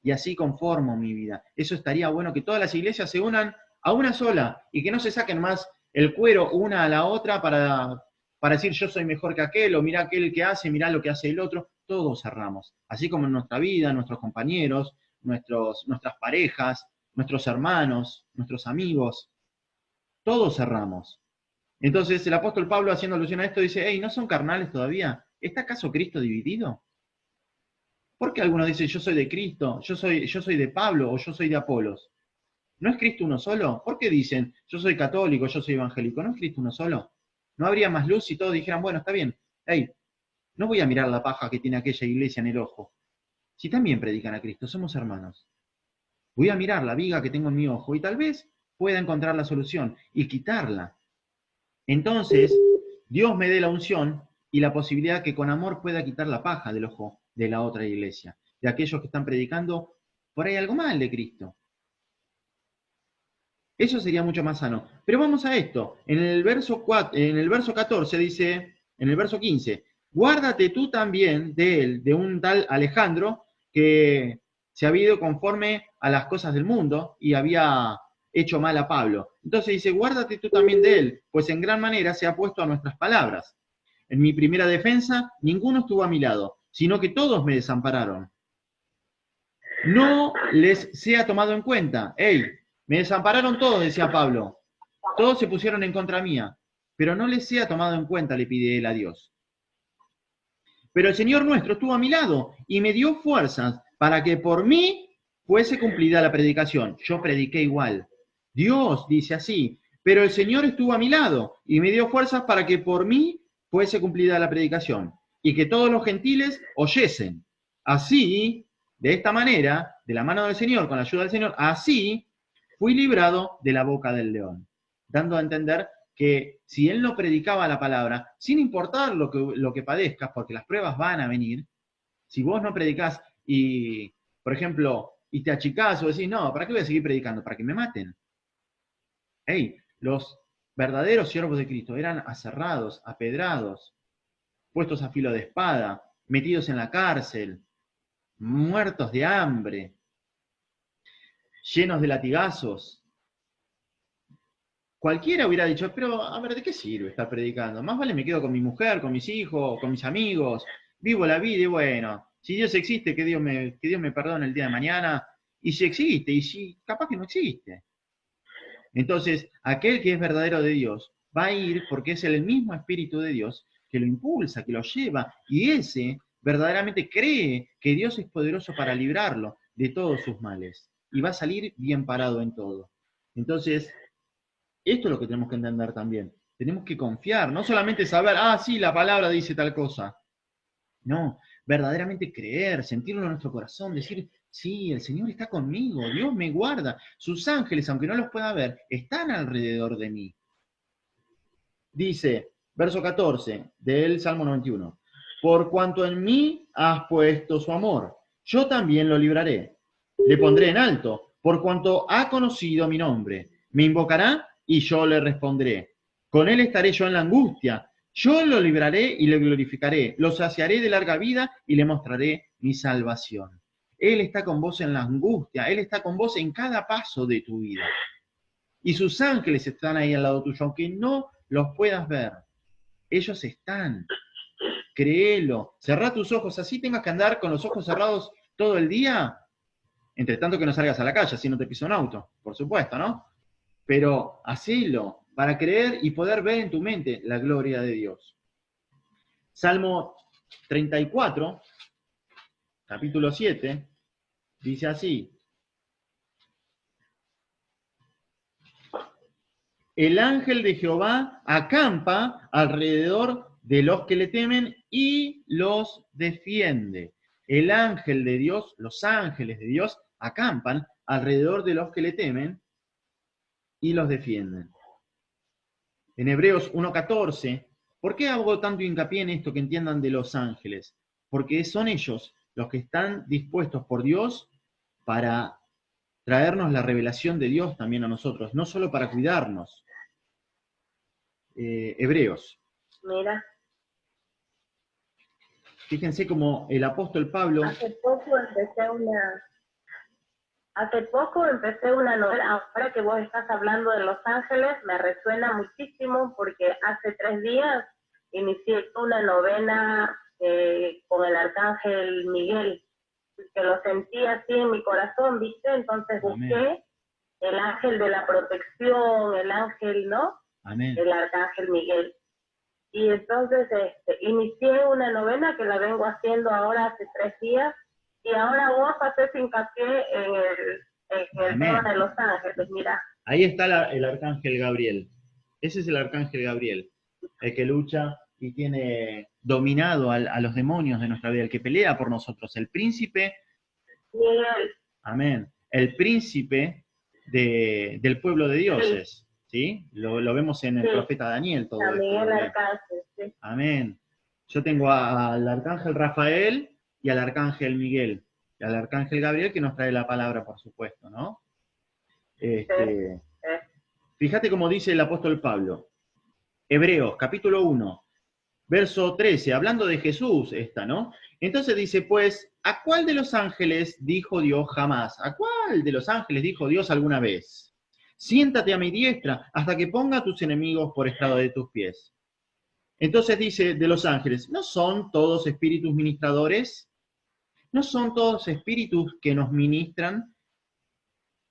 Y así conformo mi vida. Eso estaría bueno, que todas las iglesias se unan a una sola y que no se saquen más el cuero una a la otra para decir yo soy mejor que aquel, o mirá aquel que hace, mirá lo que hace el otro. Todos cerramos. Así como en nuestra vida, nuestros compañeros, nuestras parejas, nuestros hermanos, nuestros amigos. Todos cerramos. Entonces el apóstol Pablo, haciendo alusión a esto, dice, hey, ¿no son carnales todavía? ¿Está acaso Cristo dividido? ¿Por qué algunos dicen, yo soy de Cristo, yo soy de Pablo o yo soy de Apolos? ¿No es Cristo uno solo? ¿Por qué dicen, yo soy católico, yo soy evangélico? ¿No es Cristo uno solo? ¿No habría más luz si todos dijeran, bueno, está bien, hey, no voy a mirar la paja que tiene aquella iglesia en el ojo? Si también predican a Cristo, somos hermanos. Voy a mirar la viga que tengo en mi ojo y tal vez pueda encontrar la solución y quitarla. Entonces, Dios me dé la unción y la posibilidad que con amor pueda quitar la paja del ojo de la otra iglesia, de aquellos que están predicando por ahí algo mal de Cristo. Eso sería mucho más sano. Pero vamos a esto. En el verso 14 dice, en el verso 15, guárdate tú también de él, de un tal Alejandro, que se había ido conforme a las cosas del mundo y había hecho mal a Pablo. Entonces dice, guárdate tú también de él, pues en gran manera se ha puesto a nuestras palabras. En mi primera defensa, ninguno estuvo a mi lado, sino que todos me desampararon. No les sea tomado en cuenta. ¡Ey! Me desampararon todos, decía Pablo. Todos se pusieron en contra mía, pero no les sea tomado en cuenta, le pide él a Dios. Pero el Señor nuestro estuvo a mi lado y me dio fuerzas para que por mí fuese cumplida la predicación. Yo prediqué igual. Dios dice así, pero el Señor estuvo a mi lado y me dio fuerzas para que por mí fuese cumplida la predicación y que todos los gentiles oyesen. Así, de esta manera, de la mano del Señor, con la ayuda del Señor, así fui librado de la boca del león, dando a entender que si él no predicaba la palabra, sin importar lo que padezcas, porque las pruebas van a venir, si vos no predicás y, por ejemplo, y te achicás o decís, no, ¿para qué voy a seguir predicando? Para que me maten. Hey, los verdaderos siervos de Cristo eran aserrados, apedrados, puestos a filo de espada, metidos en la cárcel, muertos de hambre, llenos de latigazos. Cualquiera hubiera dicho, pero a ver, ¿de qué sirve estar predicando? Más vale me quedo con mi mujer, con mis hijos, con mis amigos, vivo la vida y bueno, si Dios existe, que Dios me perdone el día de mañana, y si existe, y si capaz que no existe. Entonces, aquel que es verdadero de Dios va a ir porque es el mismo Espíritu de Dios que lo impulsa, que lo lleva, y ese verdaderamente cree que Dios es poderoso para librarlo de todos sus males, y va a salir bien parado en todo. Entonces, Esto es lo que tenemos que entender también. Tenemos que confiar, no solamente saber, sí, la palabra dice tal cosa. No, verdaderamente creer, sentirlo en nuestro corazón, decir, sí, el Señor está conmigo, Dios me guarda. Sus ángeles, aunque no los pueda ver, están alrededor de mí. Dice, verso 14 del Salmo 91, por cuanto en mí has puesto su amor, yo también lo libraré. Le pondré en alto, por cuanto ha conocido mi nombre. Me invocará y yo le responderé. Con él estaré yo en la angustia. Yo lo libraré y le glorificaré. Lo saciaré de larga vida y le mostraré mi salvación. Él está con vos en la angustia. Él está con vos en cada paso de tu vida. Y sus ángeles están ahí al lado tuyo, aunque no los puedas ver. Ellos están. Créelo. Cerrá tus ojos. Así tengas que andar con los ojos cerrados todo el día. Entre tanto que no salgas a la calle, así no te pisa un auto, por supuesto, ¿no? Pero hacelo para creer y poder ver en tu mente la gloria de Dios. Salmo 34, capítulo 7, dice así. El ángel de Jehová acampa alrededor de los que le temen y los defiende. El ángel de Dios, los ángeles de Dios, acampan alrededor de los que le temen y los defienden. En Hebreos 1:14, ¿por qué hago tanto hincapié en esto que entiendan de los ángeles? Porque son ellos los que están dispuestos por Dios para traernos la revelación de Dios también a nosotros, no solo para cuidarnos. Hebreos. Mira, Fíjense como el apóstol Pablo... hace poco empecé una novela. Ahora que vos estás hablando de Los Ángeles, me resuena muchísimo porque hace 3 días inicié una novena con el arcángel Miguel, que lo sentí así en mi corazón, ¿viste? Entonces busqué Amén. el ángel de la protección, el ángel, ¿no? Amén. El arcángel Miguel. Y entonces inicié una novena que la vengo haciendo ahora hace 3 días, y ahora vos haces hincapié en el tema de los ángeles, mira. Ahí está el arcángel Gabriel. Ese es el arcángel Gabriel, el que lucha y tiene dominado a los demonios de nuestra vida, el que pelea por nosotros, el príncipe. Miguel. Amén. El príncipe del pueblo de dioses. ¿Sí? Lo vemos en el profeta Daniel. Todo También esto, el arcángel, sí. Amén. Yo tengo al arcángel Rafael y al arcángel Miguel. Y al arcángel Gabriel que nos trae la palabra, por supuesto, ¿no? Fíjate cómo dice el apóstol Pablo. Hebreos, capítulo 1, verso 13, hablando de Jesús ¿no? Entonces dice, pues, ¿a cuál de los ángeles dijo Dios jamás? ¿A cuál de los ángeles dijo Dios alguna vez? Siéntate a mi diestra hasta que ponga a tus enemigos por estrado de tus pies. Entonces dice de los ángeles, ¿no son todos espíritus ministradores? ¿No son todos espíritus que nos ministran?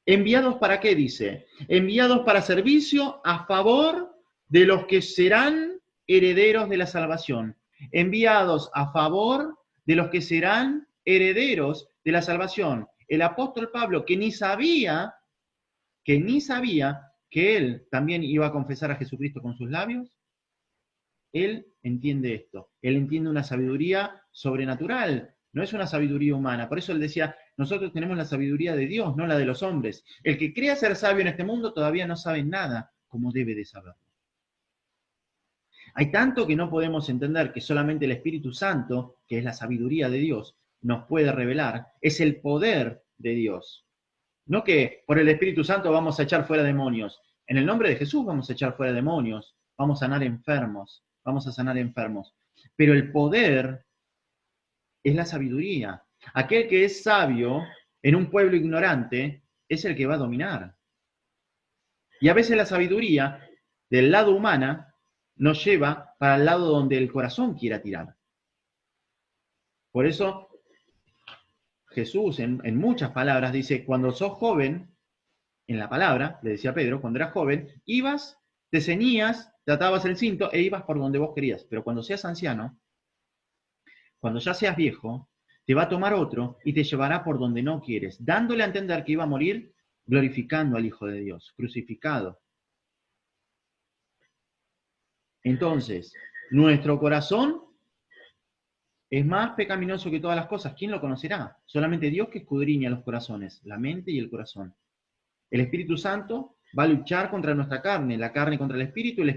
¿Enviados para qué? Dice, enviados para servicio a favor de los que serán herederos de la salvación. Enviados a favor de los que serán herederos de la salvación. El apóstol Pablo, que ni sabía que él también iba a confesar a Jesucristo con sus labios, él entiende esto. Él entiende una sabiduría sobrenatural, no es una sabiduría humana. Por eso él decía, nosotros tenemos la sabiduría de Dios, no la de los hombres. El que crea ser sabio en este mundo todavía no sabe nada como debe de saberlo. Hay tanto que no podemos entender que solamente el Espíritu Santo, que es la sabiduría de Dios, nos puede revelar, es el poder de Dios. No que por el Espíritu Santo vamos a echar fuera demonios. En el nombre de Jesús vamos a echar fuera demonios, vamos a sanar enfermos, Pero el poder es la sabiduría. Aquel que es sabio en un pueblo ignorante es el que va a dominar. Y a veces la sabiduría del lado humana nos lleva para el lado donde el corazón quiera tirar. Por eso Jesús en muchas palabras dice, cuando sos joven, en la palabra, le decía Pedro, cuando eras joven, ibas, te ceñías, te atabas el cinto e ibas por donde vos querías. Pero cuando seas anciano, cuando ya seas viejo, te va a tomar otro y te llevará por donde no quieres, dándole a entender que iba a morir glorificando al Hijo de Dios, crucificado. Entonces, nuestro corazón es más pecaminoso que todas las cosas. ¿Quién lo conocerá? Solamente Dios, que escudriña los corazones, la mente y el corazón. El Espíritu Santo va a luchar contra nuestra carne, la carne contra el Espíritu, el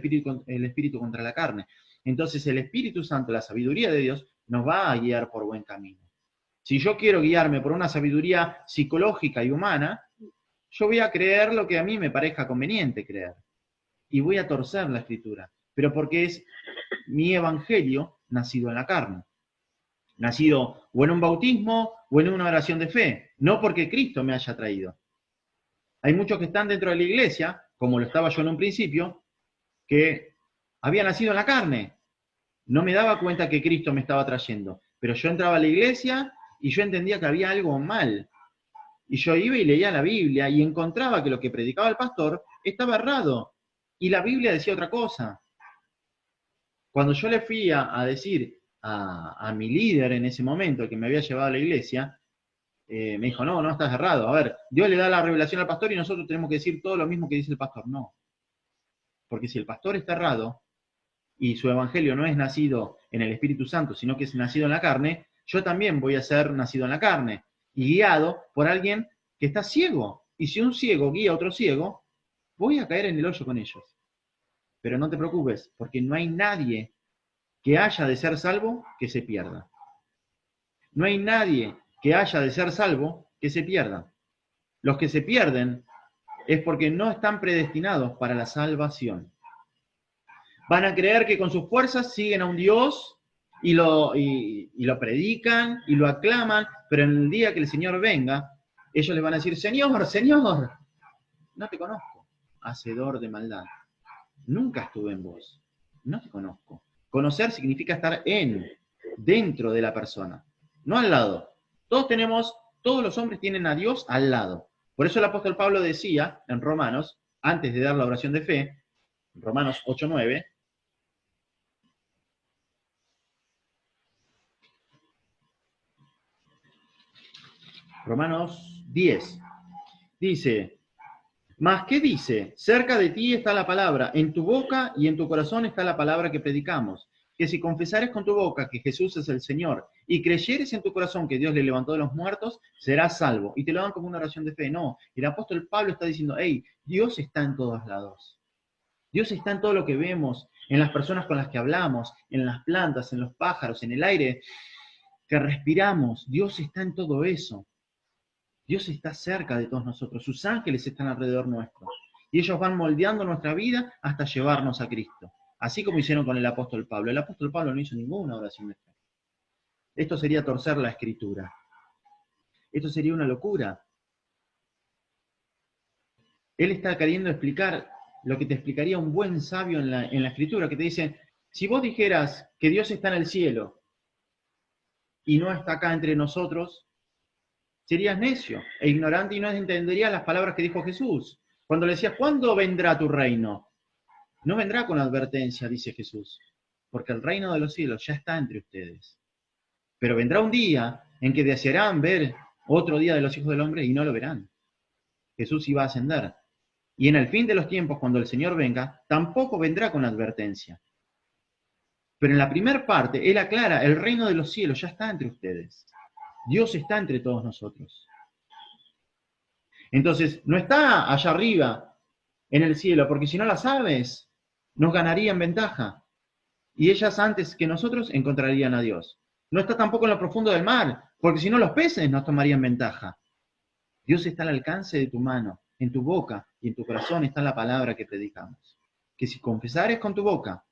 Espíritu contra la carne. Entonces el Espíritu Santo, la sabiduría de Dios, nos va a guiar por buen camino. Si yo quiero guiarme por una sabiduría psicológica y humana, yo voy a creer lo que a mí me parezca conveniente creer. Y voy a torcer la Escritura. Pero porque es mi evangelio nacido en la carne. Nacido o en un bautismo o en una oración de fe. No porque Cristo me haya traído. Hay muchos que están dentro de la iglesia, como lo estaba yo en un principio, que había nacido en la carne. No me daba cuenta que Cristo me estaba trayendo. Pero yo entraba a la iglesia y yo entendía que había algo mal. Y yo iba y leía la Biblia y encontraba que lo que predicaba el pastor estaba errado. Y la Biblia decía otra cosa. Cuando yo le fui a decir a mi líder en ese momento, el que me había llevado a la iglesia, me dijo, no, estás errado. A ver, Dios le da la revelación al pastor y nosotros tenemos que decir todo lo mismo que dice el pastor. No. Porque si el pastor está errado y su evangelio no es nacido en el Espíritu Santo, sino que es nacido en la carne, yo también voy a ser nacido en la carne y guiado por alguien que está ciego. Y si un ciego guía a otro ciego, voy a caer en el hoyo con ellos. Pero no te preocupes, porque no hay nadie que haya de ser salvo que se pierda. No hay nadie que haya de ser salvo que se pierda. Los que se pierden es porque no están predestinados para la salvación. Van a creer que con sus fuerzas siguen a un Dios y lo predican y lo aclaman, pero en el día que el Señor venga, ellos le van a decir, Señor, Señor, no te conozco, hacedor de maldad. Nunca estuve en vos, no te conozco. Conocer significa estar dentro de la persona, no al lado. Todos los hombres tienen a Dios al lado. Por eso el apóstol Pablo decía en Romanos, antes de dar la oración de fe, Romanos 8:9, Romanos 10, dice, ¿mas qué dice? Cerca de ti está la palabra, en tu boca y en tu corazón está la palabra que predicamos. Que si confesares con tu boca que Jesús es el Señor y creyeres en tu corazón que Dios le levantó de los muertos, serás salvo. Y te lo dan como una oración de fe. No, el apóstol Pablo está diciendo, hey, Dios está en todos lados. Dios está en todo lo que vemos, en las personas con las que hablamos, en las plantas, en los pájaros, en el aire que respiramos. Dios está en todo eso. Dios está cerca de todos nosotros. Sus ángeles están alrededor nuestro. Y ellos van moldeando nuestra vida hasta llevarnos a Cristo. Así como hicieron con el apóstol Pablo. El apóstol Pablo no hizo ninguna oración de fe. Esto sería torcer la Escritura. Esto sería una locura. Él está queriendo explicar lo que te explicaría un buen sabio en la Escritura, que te dice, si vos dijeras que Dios está en el cielo y no está acá entre nosotros, serías necio e ignorante y no entenderías las palabras que dijo Jesús. Cuando le decía, ¿cuándo vendrá tu reino? No vendrá con advertencia, dice Jesús, porque el reino de los cielos ya está entre ustedes. Pero vendrá un día en que desearán ver otro día de los hijos del hombre y no lo verán. Jesús iba a ascender. Y en el fin de los tiempos, cuando el Señor venga, tampoco vendrá con advertencia. Pero en la primera parte, Él aclara, el reino de los cielos ya está entre ustedes. Dios está entre todos nosotros. Entonces, no está allá arriba, en el cielo, porque si no las aves nos ganarían ventaja. Y ellas antes que nosotros encontrarían a Dios. No está tampoco en lo profundo del mar, porque si no los peces nos tomarían ventaja. Dios está al alcance de tu mano, en tu boca y en tu corazón está la palabra que predicamos. Que si confesares con tu boca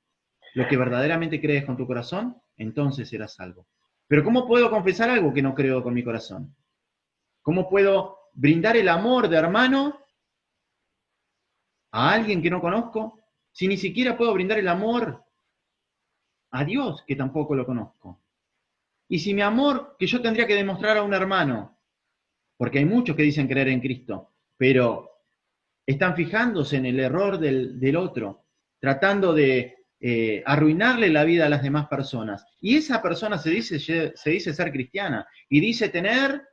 lo que verdaderamente crees con tu corazón, entonces serás salvo. Pero ¿cómo puedo confesar algo que no creo con mi corazón? ¿Cómo puedo brindar el amor de hermano a alguien que no conozco si ni siquiera puedo brindar el amor a Dios que tampoco lo conozco? Y si mi amor que yo tendría que demostrar a un hermano, porque hay muchos que dicen creer en Cristo, pero están fijándose en el error del otro, tratando de arruinarle la vida a las demás personas. Y esa persona se dice ser cristiana y dice tener,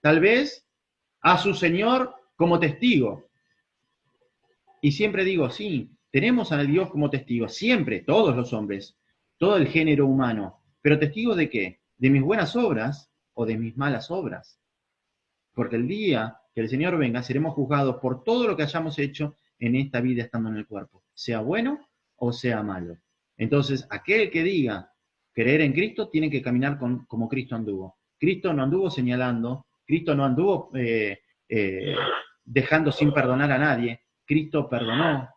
tal vez, a su Señor como testigo. Y siempre digo, sí, tenemos a Dios como testigo, siempre, todos los hombres, todo el género humano, pero testigo ¿de qué? ¿De mis buenas obras o de mis malas obras? Porque el día que el Señor venga, seremos juzgados por todo lo que hayamos hecho en esta vida estando en el cuerpo, sea bueno o sea malo. Entonces, aquel que diga creer en Cristo tiene que caminar como Cristo anduvo. Cristo no anduvo señalando, Cristo no anduvo dejando sin perdonar a nadie. Cristo perdonó,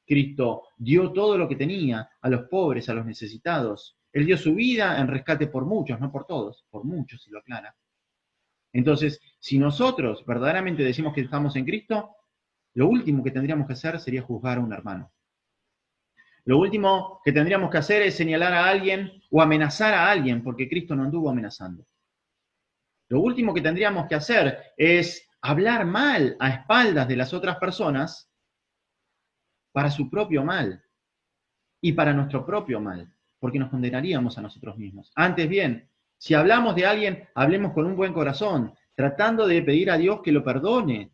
Cristo dio todo lo que tenía a los pobres, a los necesitados. Él dio su vida en rescate por muchos, no por todos, por muchos, si lo aclara. Entonces, si nosotros verdaderamente decimos que estamos en Cristo, lo último que tendríamos que hacer sería juzgar a un hermano. Lo último que tendríamos que hacer es señalar a alguien o amenazar a alguien, porque Cristo no anduvo amenazando. Lo último que tendríamos que hacer es hablar mal a espaldas de las otras personas para su propio mal y para nuestro propio mal, porque nos condenaríamos a nosotros mismos. Antes bien, si hablamos de alguien, hablemos con un buen corazón, tratando de pedir a Dios que lo perdone,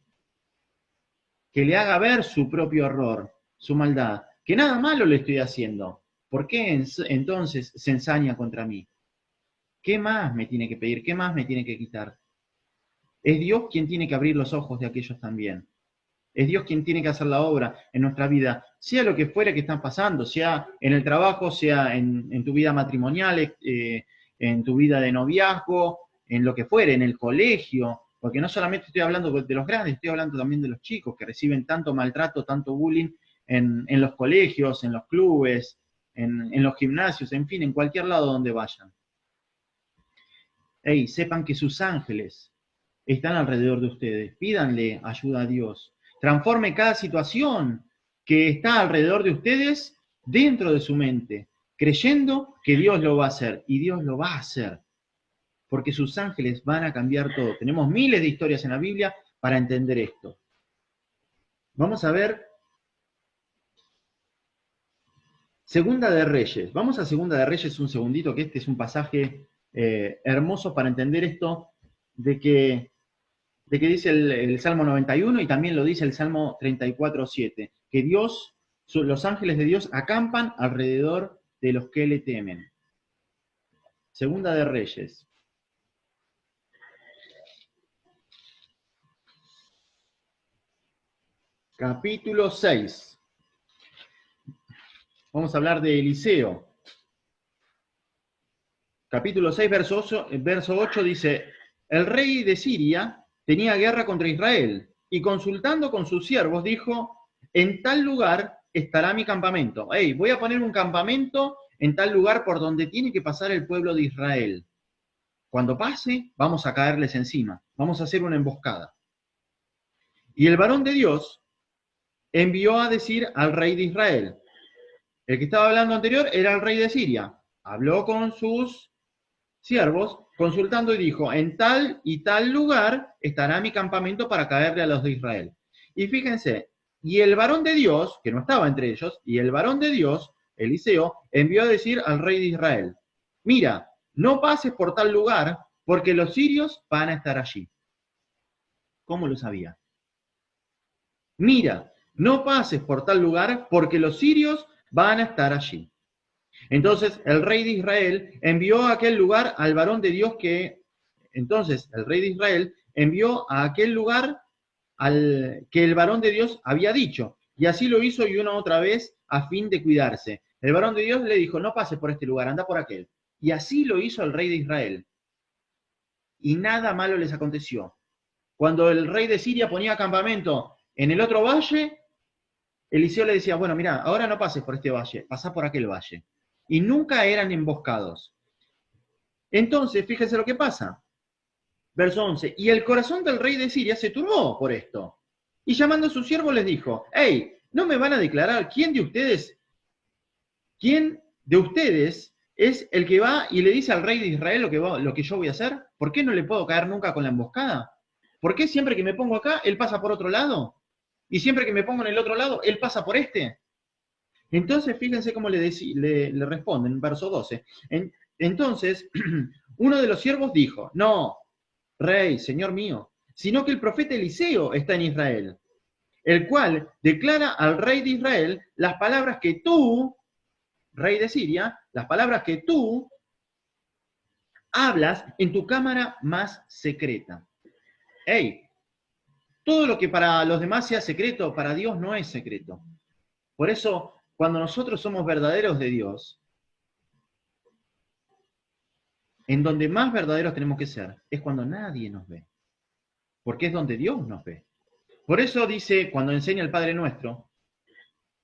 que le haga ver su propio error, su maldad, que nada malo le estoy haciendo. ¿Por qué entonces se ensaña contra mí? ¿Qué más me tiene que pedir? ¿Qué más me tiene que quitar? Es Dios quien tiene que abrir los ojos de aquellos también. Es Dios quien tiene que hacer la obra en nuestra vida, sea lo que fuera que están pasando, sea en el trabajo, sea en tu vida matrimonial, en tu vida de noviazgo, en lo que fuere, en el colegio, porque no solamente estoy hablando de los grandes, estoy hablando también de los chicos que reciben tanto maltrato, tanto bullying en los colegios, en los clubes, en los gimnasios, en fin, en cualquier lado donde vayan. Hey, sepan que sus ángeles están alrededor de ustedes, pídanle ayuda a Dios. Transforme cada situación que está alrededor de ustedes dentro de su mente, creyendo que Dios lo va a hacer, y Dios lo va a hacer, porque sus ángeles van a cambiar todo. Tenemos miles de historias en la Biblia para entender esto. Vamos a ver Segunda de Reyes. Vamos a Segunda de Reyes un segundito, que este es un pasaje hermoso para entender esto de que dice el Salmo 91 y también lo dice el Salmo 34:7, que Dios, los ángeles de Dios acampan alrededor de los que le temen. Segunda de Reyes. Capítulo 6. Vamos a hablar de Eliseo. Capítulo 6, verso 8 dice, el rey de Siria tenía guerra contra Israel, y consultando con sus siervos dijo, en tal lugar estará mi campamento. Hey, voy a poner un campamento en tal lugar por donde tiene que pasar el pueblo de Israel. Cuando pase, vamos a caerles encima, vamos a hacer una emboscada. Y el varón de Dios envió a decir al rey de Israel. El que estaba hablando anterior era el rey de Siria. Habló con sus siervos, consultando y dijo, en tal y tal lugar estará mi campamento para caerle a los de Israel. Y fíjense, y el varón de Dios, que no estaba entre ellos, y el varón de Dios, Eliseo, envió a decir al rey de Israel, mira, no pases por tal lugar, porque los sirios van a estar allí. ¿Cómo lo sabía? Mira, no pases por tal lugar, porque los sirios van a estar allí. Entonces el rey de Israel envió a aquel lugar al varón de Dios entonces el rey de Israel envió a aquel lugar al que el varón de Dios había dicho, y así lo hizo y una otra vez a fin de cuidarse. El varón de Dios le dijo, no pases por este lugar, anda por aquel. Y así lo hizo el rey de Israel. Y nada malo les aconteció. Cuando el rey de Siria ponía campamento en el otro valle, Eliseo le decía, bueno, mira, ahora no pases por este valle, pasá por aquel valle. Y nunca eran emboscados. Entonces, fíjense lo que pasa. Verso 11, y el corazón del rey de Siria se turbó por esto. Y llamando a sus siervos les dijo, hey, ¿no me van a declarar quién de ustedes es el que va y le dice al rey de Israel lo que yo voy a hacer? ¿Por qué no le puedo caer nunca con la emboscada? ¿Por qué siempre que me pongo acá, él pasa por otro lado? Y siempre que me pongo en el otro lado, él pasa por este. Entonces, fíjense cómo le responden, verso 12. Entonces, uno de los siervos dijo, no, rey, señor mío, sino que el profeta Eliseo está en Israel. el cual declara al rey de Israel las palabras que tú, rey de Siria, las palabras que tú hablas en tu cámara más secreta. Hey, todo lo que para los demás sea secreto, para Dios no es secreto. Por eso, cuando nosotros somos verdaderos de Dios, en donde más verdaderos tenemos que ser, es cuando nadie nos ve. Porque es donde Dios nos ve. Por eso dice, cuando enseña el Padre Nuestro,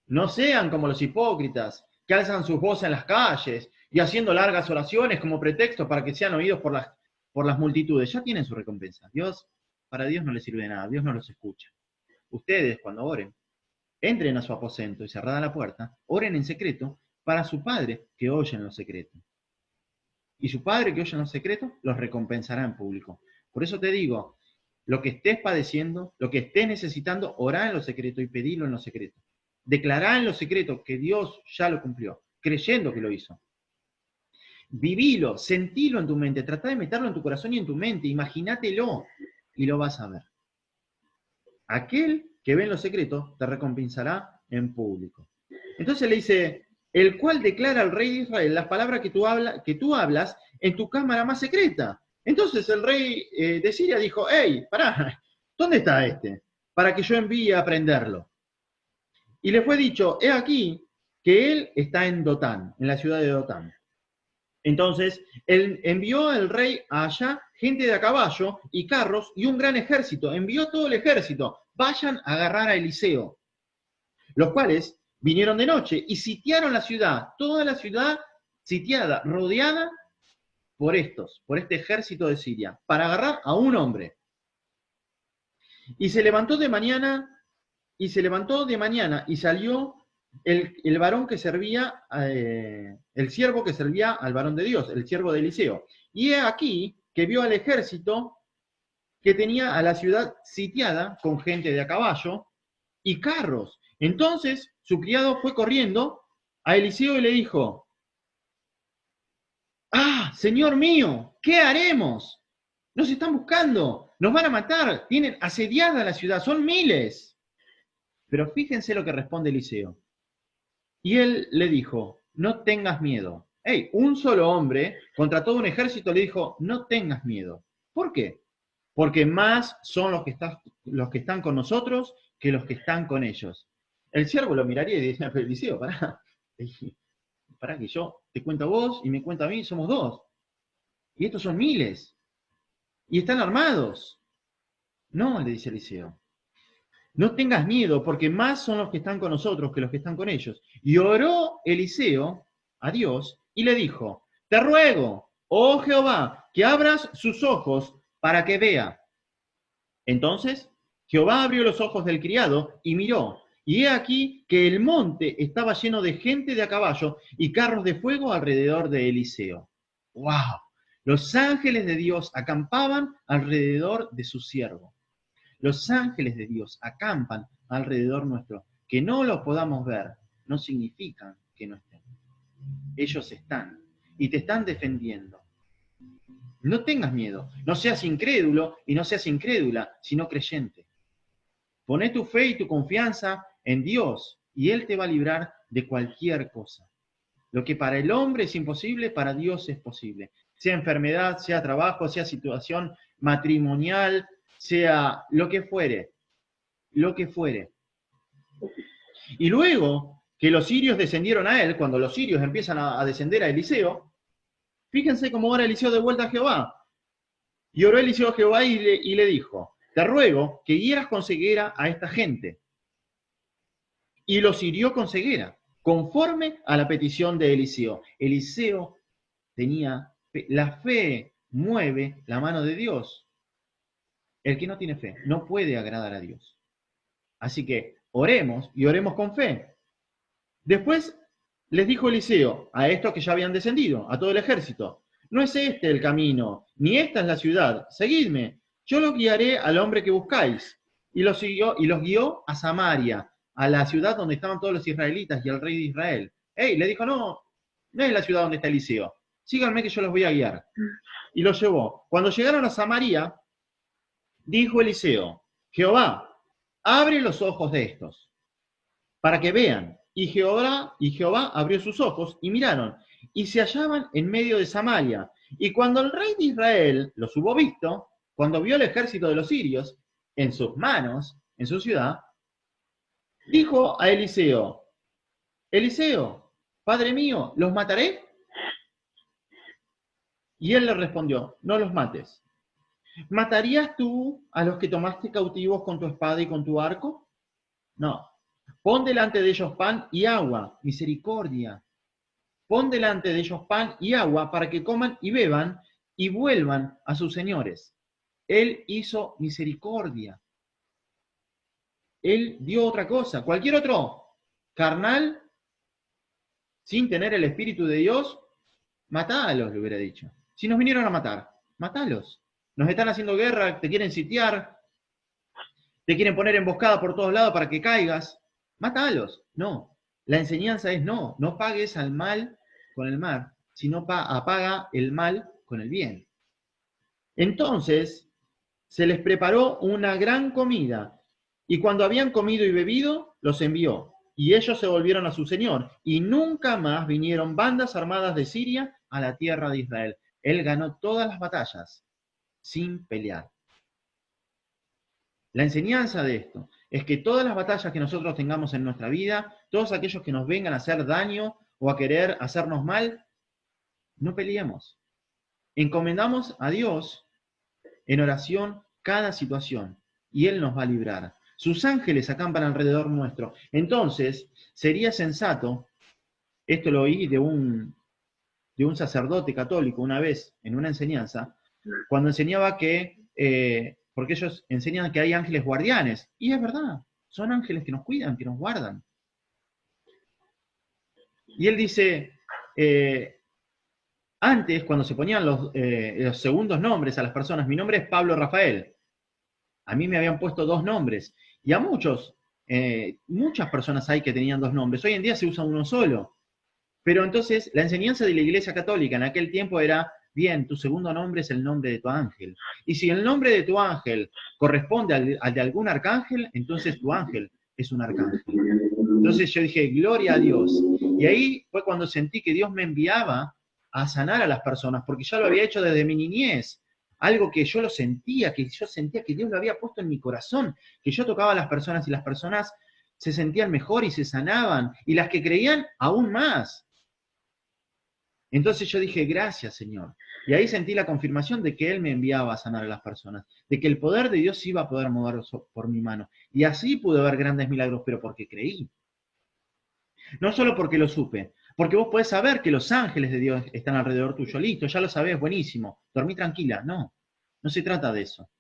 no sean como los hipócritas, que alzan sus voces en las calles y haciendo largas oraciones como pretexto para que sean oídos por las multitudes. Ya tienen su recompensa. Para Dios no les sirve de nada, Dios no los escucha. Ustedes, cuando oren, entren a su aposento y cerrada la puerta, oren en secreto para su Padre que oye en lo secreto. Y su Padre que oye en lo secreto los recompensará en público. Por eso te digo, lo que estés padeciendo, lo que estés necesitando, orá en lo secreto y pedilo en lo secreto. Declará en lo secreto que Dios ya lo cumplió, creyendo que lo hizo. Vivilo, sentilo en tu mente, tratá de meterlo en tu corazón y en tu mente, imagínatelo y lo vas a ver. Aquel que ve en lo secreto te recompensará en público. Entonces le dice, el cual declara al rey de Israel las palabras que tú hablas en tu cámara más secreta. Entonces el rey de Siria dijo, hey, pará, ¿dónde está este? Para que yo envíe a prenderlo. Y le fue dicho, he aquí que él está en Dotán, en la ciudad de Dotán. Entonces, él envió al rey allá gente de a caballo y carros y un gran ejército. Envió todo el ejército. Vayan a agarrar a Eliseo. Los cuales vinieron de noche y sitiaron la ciudad. Toda la ciudad sitiada, rodeada por este ejército de Siria, para agarrar a un hombre. Y se levantó de mañana y salió el varón que servía, el siervo que servía al varón de Dios, el siervo de Eliseo. Y he aquí que vio al ejército que tenía a la ciudad sitiada con gente de a caballo y carros. Entonces su criado fue corriendo a Eliseo y le dijo, ¡ah, Señor mío! ¿Qué haremos? Nos están buscando, nos van a matar, tienen asediada la ciudad, son miles. Pero fíjense lo que responde Eliseo. Y él le dijo, no tengas miedo. Hey, un solo hombre contra todo un ejército le dijo, no tengas miedo. ¿Por qué? Porque más son los que están con nosotros que los que están con ellos. El siervo lo miraría y diría, pero Eliseo, pará que yo te cuento a vos y me cuento a mí, somos dos. Y estos son miles. Y están armados. No, le dice Eliseo. No tengas miedo, porque más son los que están con nosotros que los que están con ellos. Y oró Eliseo a Dios y le dijo, te ruego, oh Jehová, que abras sus ojos para que vea. Entonces Jehová abrió los ojos del criado y miró, y he aquí que el monte estaba lleno de gente de a caballo y carros de fuego alrededor de Eliseo. ¡Wow! Los ángeles de Dios acampaban alrededor de su siervo. Los ángeles de Dios acampan alrededor nuestro. Que no los podamos ver no significa que no estén. Ellos están y te están defendiendo. No tengas miedo, no seas incrédulo y no seas incrédula, sino creyente. Poné tu fe y tu confianza en Dios y Él te va a librar de cualquier cosa. Lo que para el hombre es imposible, para Dios es posible. Sea enfermedad, sea trabajo, sea situación matrimonial, sea lo que fuere. Y luego que los sirios descendieron a él, cuando los sirios empiezan a descender a Eliseo, fíjense cómo ora Eliseo de vuelta a Jehová. Y oró Eliseo a Jehová y le dijo, te ruego que hieras con ceguera a esta gente. Y los hirió con ceguera, conforme a la petición de Eliseo. Eliseo tenía fe. La fe mueve la mano de Dios. El que no tiene fe no puede agradar a Dios. Así que oremos y oremos con fe. Después les dijo Eliseo a estos que ya habían descendido, a todo el ejército, no es este el camino, ni esta es la ciudad, seguidme, yo los guiaré al hombre que buscáis. Y los guió a Samaria, a la ciudad donde estaban todos los israelitas y al rey de Israel. Le dijo, no es la ciudad donde está Eliseo, síganme que yo los voy a guiar. Y los llevó. Cuando llegaron a Samaria, dijo Eliseo, Jehová, abre los ojos de estos, para que vean. Y Jehová abrió sus ojos y miraron, y se hallaban en medio de Samaria. Y cuando el rey de Israel los hubo visto, cuando vio el ejército de los sirios en sus manos, en su ciudad, dijo a Eliseo, Eliseo, padre mío, ¿los mataré? Y él le respondió, no los mates. ¿Matarías tú a los que tomaste cautivos con tu espada y con tu arco? No. Pon delante de ellos pan y agua, misericordia. Pon delante de ellos pan y agua para que coman y beban y vuelvan a sus señores. Él hizo misericordia. Él dio otra cosa. Cualquier otro carnal, sin tener el Espíritu de Dios, matálos, le hubiera dicho. Si nos vinieron a matar, mátalos. Nos están haciendo guerra, te quieren sitiar, te quieren poner emboscada por todos lados para que caigas. Mátalos. No. La enseñanza es no pagues al mal con el mal, sino apaga el mal con el bien. Entonces se les preparó una gran comida, y cuando habían comido y bebido, los envió. Y ellos se volvieron a su señor, y nunca más vinieron bandas armadas de Siria a la tierra de Israel. Él ganó todas las batallas sin pelear. La enseñanza de esto es que todas las batallas que nosotros tengamos en nuestra vida, todos aquellos que nos vengan a hacer daño o a querer hacernos mal, no peleemos. Encomendamos a Dios en oración cada situación y Él nos va a librar. Sus ángeles acampan alrededor nuestro. Entonces, sería sensato, esto lo oí de un sacerdote católico una vez en una enseñanza, cuando enseñaba que, porque ellos enseñan que hay ángeles guardianes, y es verdad, son ángeles que nos cuidan, que nos guardan. Y él dice, antes, cuando se ponían los segundos nombres a las personas, mi nombre es Pablo Rafael, a mí me habían puesto 2 nombres, y a muchas personas hay que tenían 2 nombres, hoy en día se usa uno solo. Pero entonces la enseñanza de la Iglesia Católica en aquel tiempo era, bien, tu segundo nombre es el nombre de tu ángel. Y si el nombre de tu ángel corresponde al de algún arcángel, entonces tu ángel es un arcángel. Entonces yo dije, gloria a Dios. Y ahí fue cuando sentí que Dios me enviaba a sanar a las personas, porque ya lo había hecho desde mi niñez. Algo que yo sentía que Dios lo había puesto en mi corazón, que yo tocaba a las personas y las personas se sentían mejor y se sanaban, y las que creían aún más. Entonces yo dije, gracias, Señor. Y ahí sentí la confirmación de que Él me enviaba a sanar a las personas, de que el poder de Dios iba a poder mover por mi mano. Y así pude ver grandes milagros, pero porque creí. No solo porque lo supe, porque vos podés saber que los ángeles de Dios están alrededor tuyo. Listo, ya lo sabés, buenísimo. Dormí tranquila. No, no se trata de eso.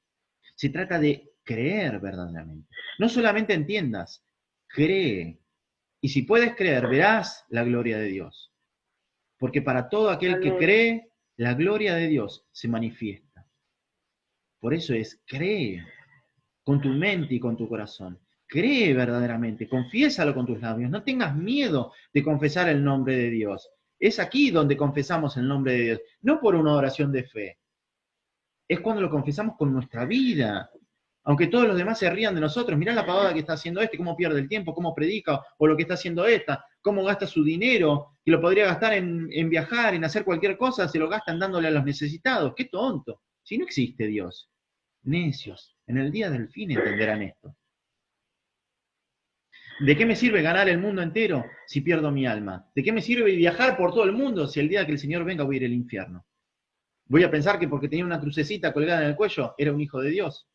Se trata de creer verdaderamente. No solamente entiendas, cree. Y si puedes creer, verás la gloria de Dios. Porque para todo aquel que cree, la gloria de Dios se manifiesta. Por eso es, cree con tu mente y con tu corazón. Cree verdaderamente, confiésalo con tus labios. No tengas miedo de confesar el nombre de Dios. Es aquí donde confesamos el nombre de Dios, no por una oración de fe. Es cuando lo confesamos con nuestra vida. Aunque todos los demás se rían de nosotros, mirá la pavada que está haciendo este, cómo pierde el tiempo, cómo predica, o lo que está haciendo esta, cómo gasta su dinero, que lo podría gastar en viajar, en hacer cualquier cosa, se lo gastan dándole a los necesitados. ¡Qué tonto! Si no existe Dios. Necios, en el día del fin entenderán esto. ¿De qué me sirve ganar el mundo entero si pierdo mi alma? ¿De qué me sirve viajar por todo el mundo si el día que el Señor venga voy a ir al infierno? ¿Voy a pensar que porque tenía una crucecita colgada en el cuello era un hijo de Dios?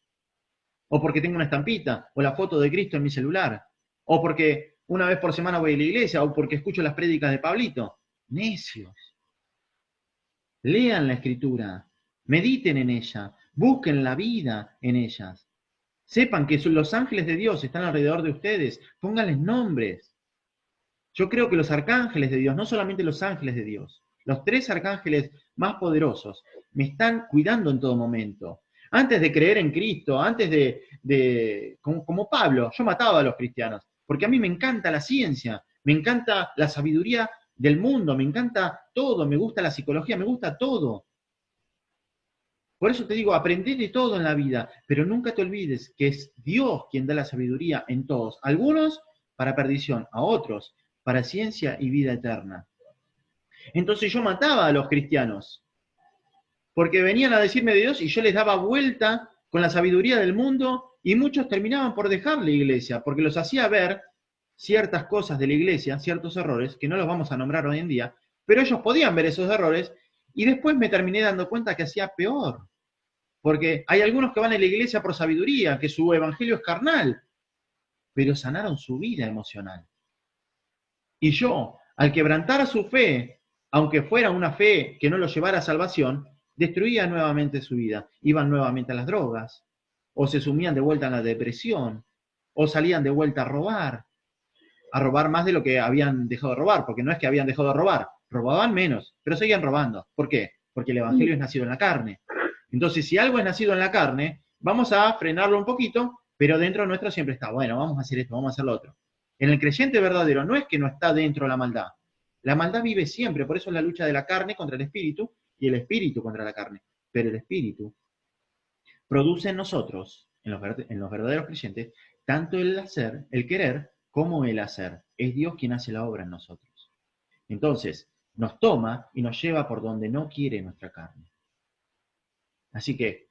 ¿O porque tengo una estampita, o la foto de Cristo en mi celular? ¿O porque una vez por semana voy a la iglesia, o porque escucho las prédicas de Pablito? Necios. Lean la Escritura, mediten en ella, busquen la vida en ellas. Sepan que los ángeles de Dios están alrededor de ustedes, pónganles nombres. Yo creo que los arcángeles de Dios, no solamente los ángeles de Dios, los 3 arcángeles más poderosos, me están cuidando en todo momento. Antes de creer en Cristo, antes como Pablo, yo mataba a los cristianos, porque a mí me encanta la ciencia, me encanta la sabiduría del mundo, me encanta todo, me gusta la psicología, me gusta todo. Por eso te digo, aprendé de todo en la vida, pero nunca te olvides que es Dios quien da la sabiduría en todos. Algunos para perdición, a otros para ciencia y vida eterna. Entonces yo mataba a los cristianos, porque venían a decirme de Dios y yo les daba vuelta con la sabiduría del mundo y muchos terminaban por dejar la iglesia, porque los hacía ver ciertas cosas de la iglesia, ciertos errores, que no los vamos a nombrar hoy en día, pero ellos podían ver esos errores y después me terminé dando cuenta que hacía peor. Porque hay algunos que van a la iglesia por sabiduría, que su evangelio es carnal, pero sanaron su vida emocional. Y yo, al quebrantar su fe, aunque fuera una fe que no lo llevara a salvación, destruía nuevamente su vida. Iban nuevamente a las drogas, o se sumían de vuelta en la depresión, o salían de vuelta a robar más de lo que habían dejado de robar, porque no es que habían dejado de robar, robaban menos, pero seguían robando. ¿Por qué? Porque el evangelio es nacido en la carne. Entonces, si algo es nacido en la carne, vamos a frenarlo un poquito, pero dentro nuestro siempre está, bueno, vamos a hacer esto, vamos a hacer lo otro. En el creyente verdadero no es que no está dentro la maldad. La maldad vive siempre, por eso es la lucha de la carne contra el espíritu y el espíritu contra la carne. Pero el espíritu produce en nosotros, en los verdaderos creyentes, tanto el hacer, el querer, como el hacer. Es Dios quien hace la obra en nosotros. Entonces, nos toma y nos lleva por donde no quiere nuestra carne. Así que,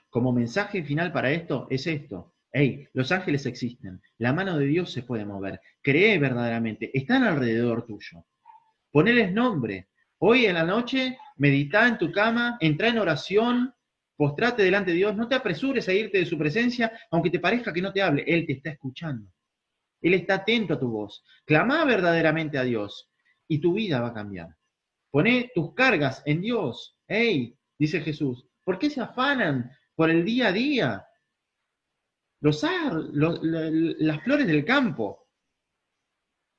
como mensaje final para esto, es esto. Hey, los ángeles existen, la mano de Dios se puede mover, cree verdaderamente, están alrededor tuyo. Poneles nombre. Hoy en la noche, medita en tu cama, entra en oración, postrate delante de Dios, no te apresures a irte de su presencia, aunque te parezca que no te hable, Él te está escuchando. Él está atento a tu voz. Clama verdaderamente a Dios y tu vida va a cambiar. Poné tus cargas en Dios. Hey, dice Jesús, ¿por qué se afanan por el día a día? Las flores del campo,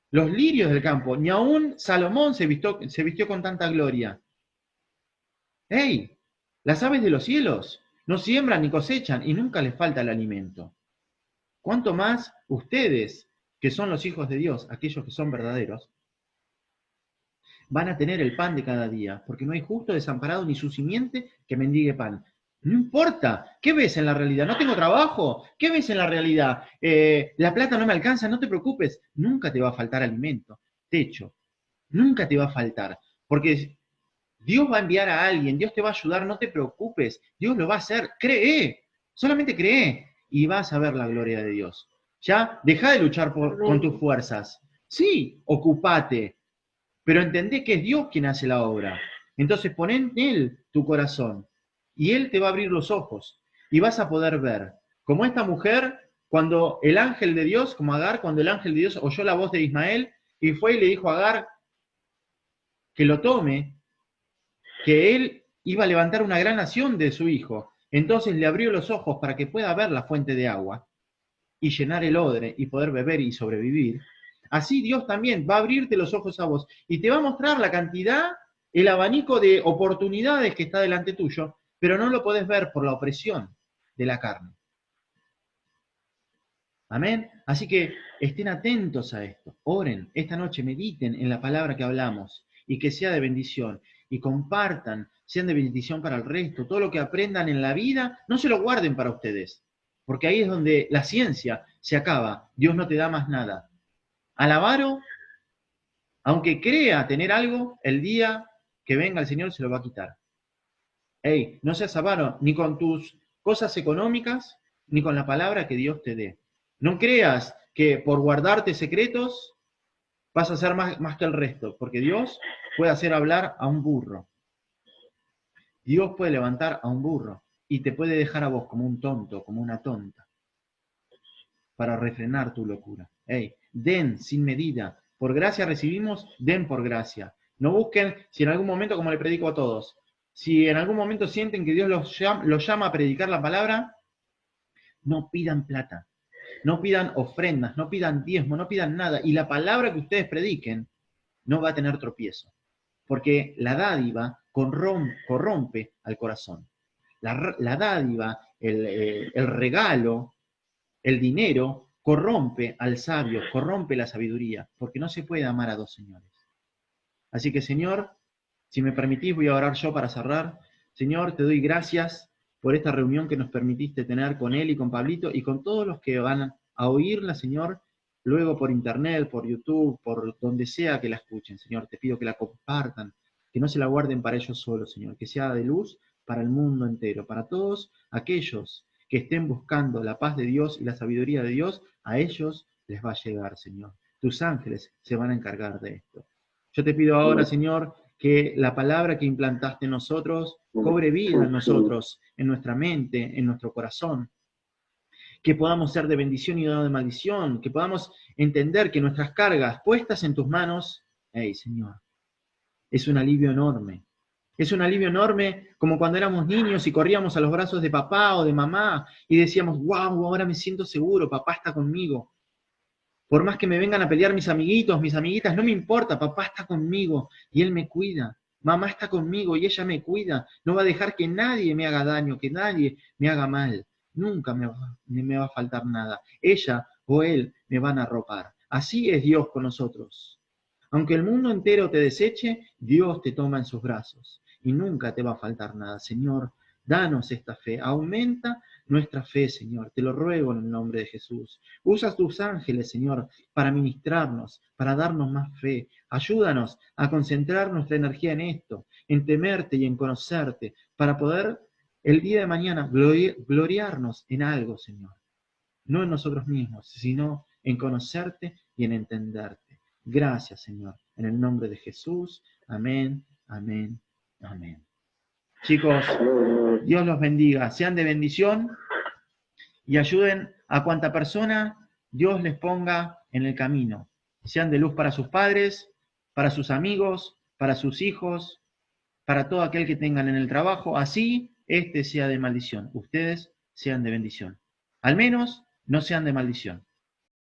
los lirios del campo, ni aún Salomón se vistió con tanta gloria. ¡Hey! Las aves de los cielos no siembran ni cosechan y nunca les falta el alimento. ¿Cuánto más ustedes, que son los hijos de Dios, aquellos que son verdaderos, van a tener el pan de cada día? Porque no hay justo desamparado ni su simiente que mendigue pan. No importa, ¿qué ves en la realidad? ¿No tengo trabajo? ¿Qué ves en la realidad? La plata no me alcanza, no te preocupes, nunca te va a faltar alimento, techo, nunca te va a faltar, porque Dios va a enviar a alguien, Dios te va a ayudar, no te preocupes, Dios lo va a hacer, cree, solamente cree y vas a ver la gloria de Dios. Ya, deja de luchar con tus fuerzas, sí, ocupate, pero entendé que es Dios quien hace la obra, entonces pon en Él tu corazón. Y Él te va a abrir los ojos y vas a poder ver. Como esta mujer, cuando el ángel de Dios, como Agar, cuando el ángel de Dios oyó la voz de Ismael y fue y le dijo a Agar que lo tome, que él iba a levantar una gran nación de su hijo. Entonces le abrió los ojos para que pueda ver la fuente de agua y llenar el odre y poder beber y sobrevivir. Así Dios también va a abrirte los ojos a vos y te va a mostrar la cantidad, el abanico de oportunidades que está delante tuyo, pero no lo podés ver por la opresión de la carne. Amén. Así que estén atentos a esto. Oren esta noche, mediten en la palabra que hablamos y que sea de bendición. Y compartan, sean de bendición para el resto. Todo lo que aprendan en la vida, no se lo guarden para ustedes. Porque ahí es donde la ciencia se acaba. Dios no te da más nada. Al avaro, aunque crea tener algo, el día que venga el Señor se lo va a quitar. Hey, no seas avaro ni con tus cosas económicas, ni con la palabra que Dios te dé. No creas que por guardarte secretos vas a ser más que el resto, porque Dios puede hacer hablar a un burro. Dios puede levantar a un burro y te puede dejar a vos como un tonto, como una tonta, para refrenar tu locura. Hey, den sin medida. Por gracia recibimos, den por gracia. No busquen, si en algún momento, como le predico a todos, si en algún momento sienten que Dios los llama a predicar la palabra, no pidan plata, no pidan ofrendas, no pidan diezmo, no pidan nada. Y la palabra que ustedes prediquen no va a tener tropiezo, porque la dádiva corrompe al corazón. La dádiva, el regalo, el dinero, corrompe al sabio, corrompe la sabiduría, porque no se puede amar a dos señores. Así que, Señor, si me permitís, voy a orar yo para cerrar. Señor, te doy gracias por esta reunión que nos permitiste tener con él y con Pablito y con todos los que van a oírla, Señor, luego por internet, por YouTube, por donde sea que la escuchen, Señor. Te pido que la compartan, que no se la guarden para ellos solos, Señor, que sea de luz para el mundo entero, para todos aquellos que estén buscando la paz de Dios y la sabiduría de Dios, a ellos les va a llegar, Señor. Tus ángeles se van a encargar de esto. Yo te pido ahora, Señor, que la palabra que implantaste en nosotros cobre vida en nosotros, en nuestra mente, en nuestro corazón, que podamos ser de bendición y no de maldición, que podamos entender que nuestras cargas puestas en tus manos, Señor, es un alivio enorme. Es un alivio enorme como cuando éramos niños y corríamos a los brazos de papá o de mamá y decíamos, wow, ahora me siento seguro, papá está conmigo. Por más que me vengan a pelear mis amiguitos, mis amiguitas, no me importa, papá está conmigo y él me cuida. Mamá está conmigo y ella me cuida. No va a dejar que nadie me haga daño, que nadie me haga mal. Nunca me va a faltar nada. Ella o él me van a arropar. Así es Dios con nosotros. Aunque el mundo entero te deseche, Dios te toma en sus brazos y nunca te va a faltar nada. Señor, danos esta fe, aumenta nuestra fe, Señor, te lo ruego en el nombre de Jesús. Usa tus ángeles, Señor, para ministrarnos, para darnos más fe. Ayúdanos a concentrar nuestra energía en esto, en temerte y en conocerte, para poder el día de mañana gloriarnos en algo, Señor. No en nosotros mismos, sino en conocerte y en entenderte. Gracias, Señor, en el nombre de Jesús. Amén, amén, amén. Chicos, Dios los bendiga, sean de bendición y ayuden a cuanta persona Dios les ponga en el camino. Sean de luz para sus padres, para sus amigos, para sus hijos, para todo aquel que tengan en el trabajo. Así, sea de maldición. Ustedes sean de bendición. Al menos, no sean de maldición.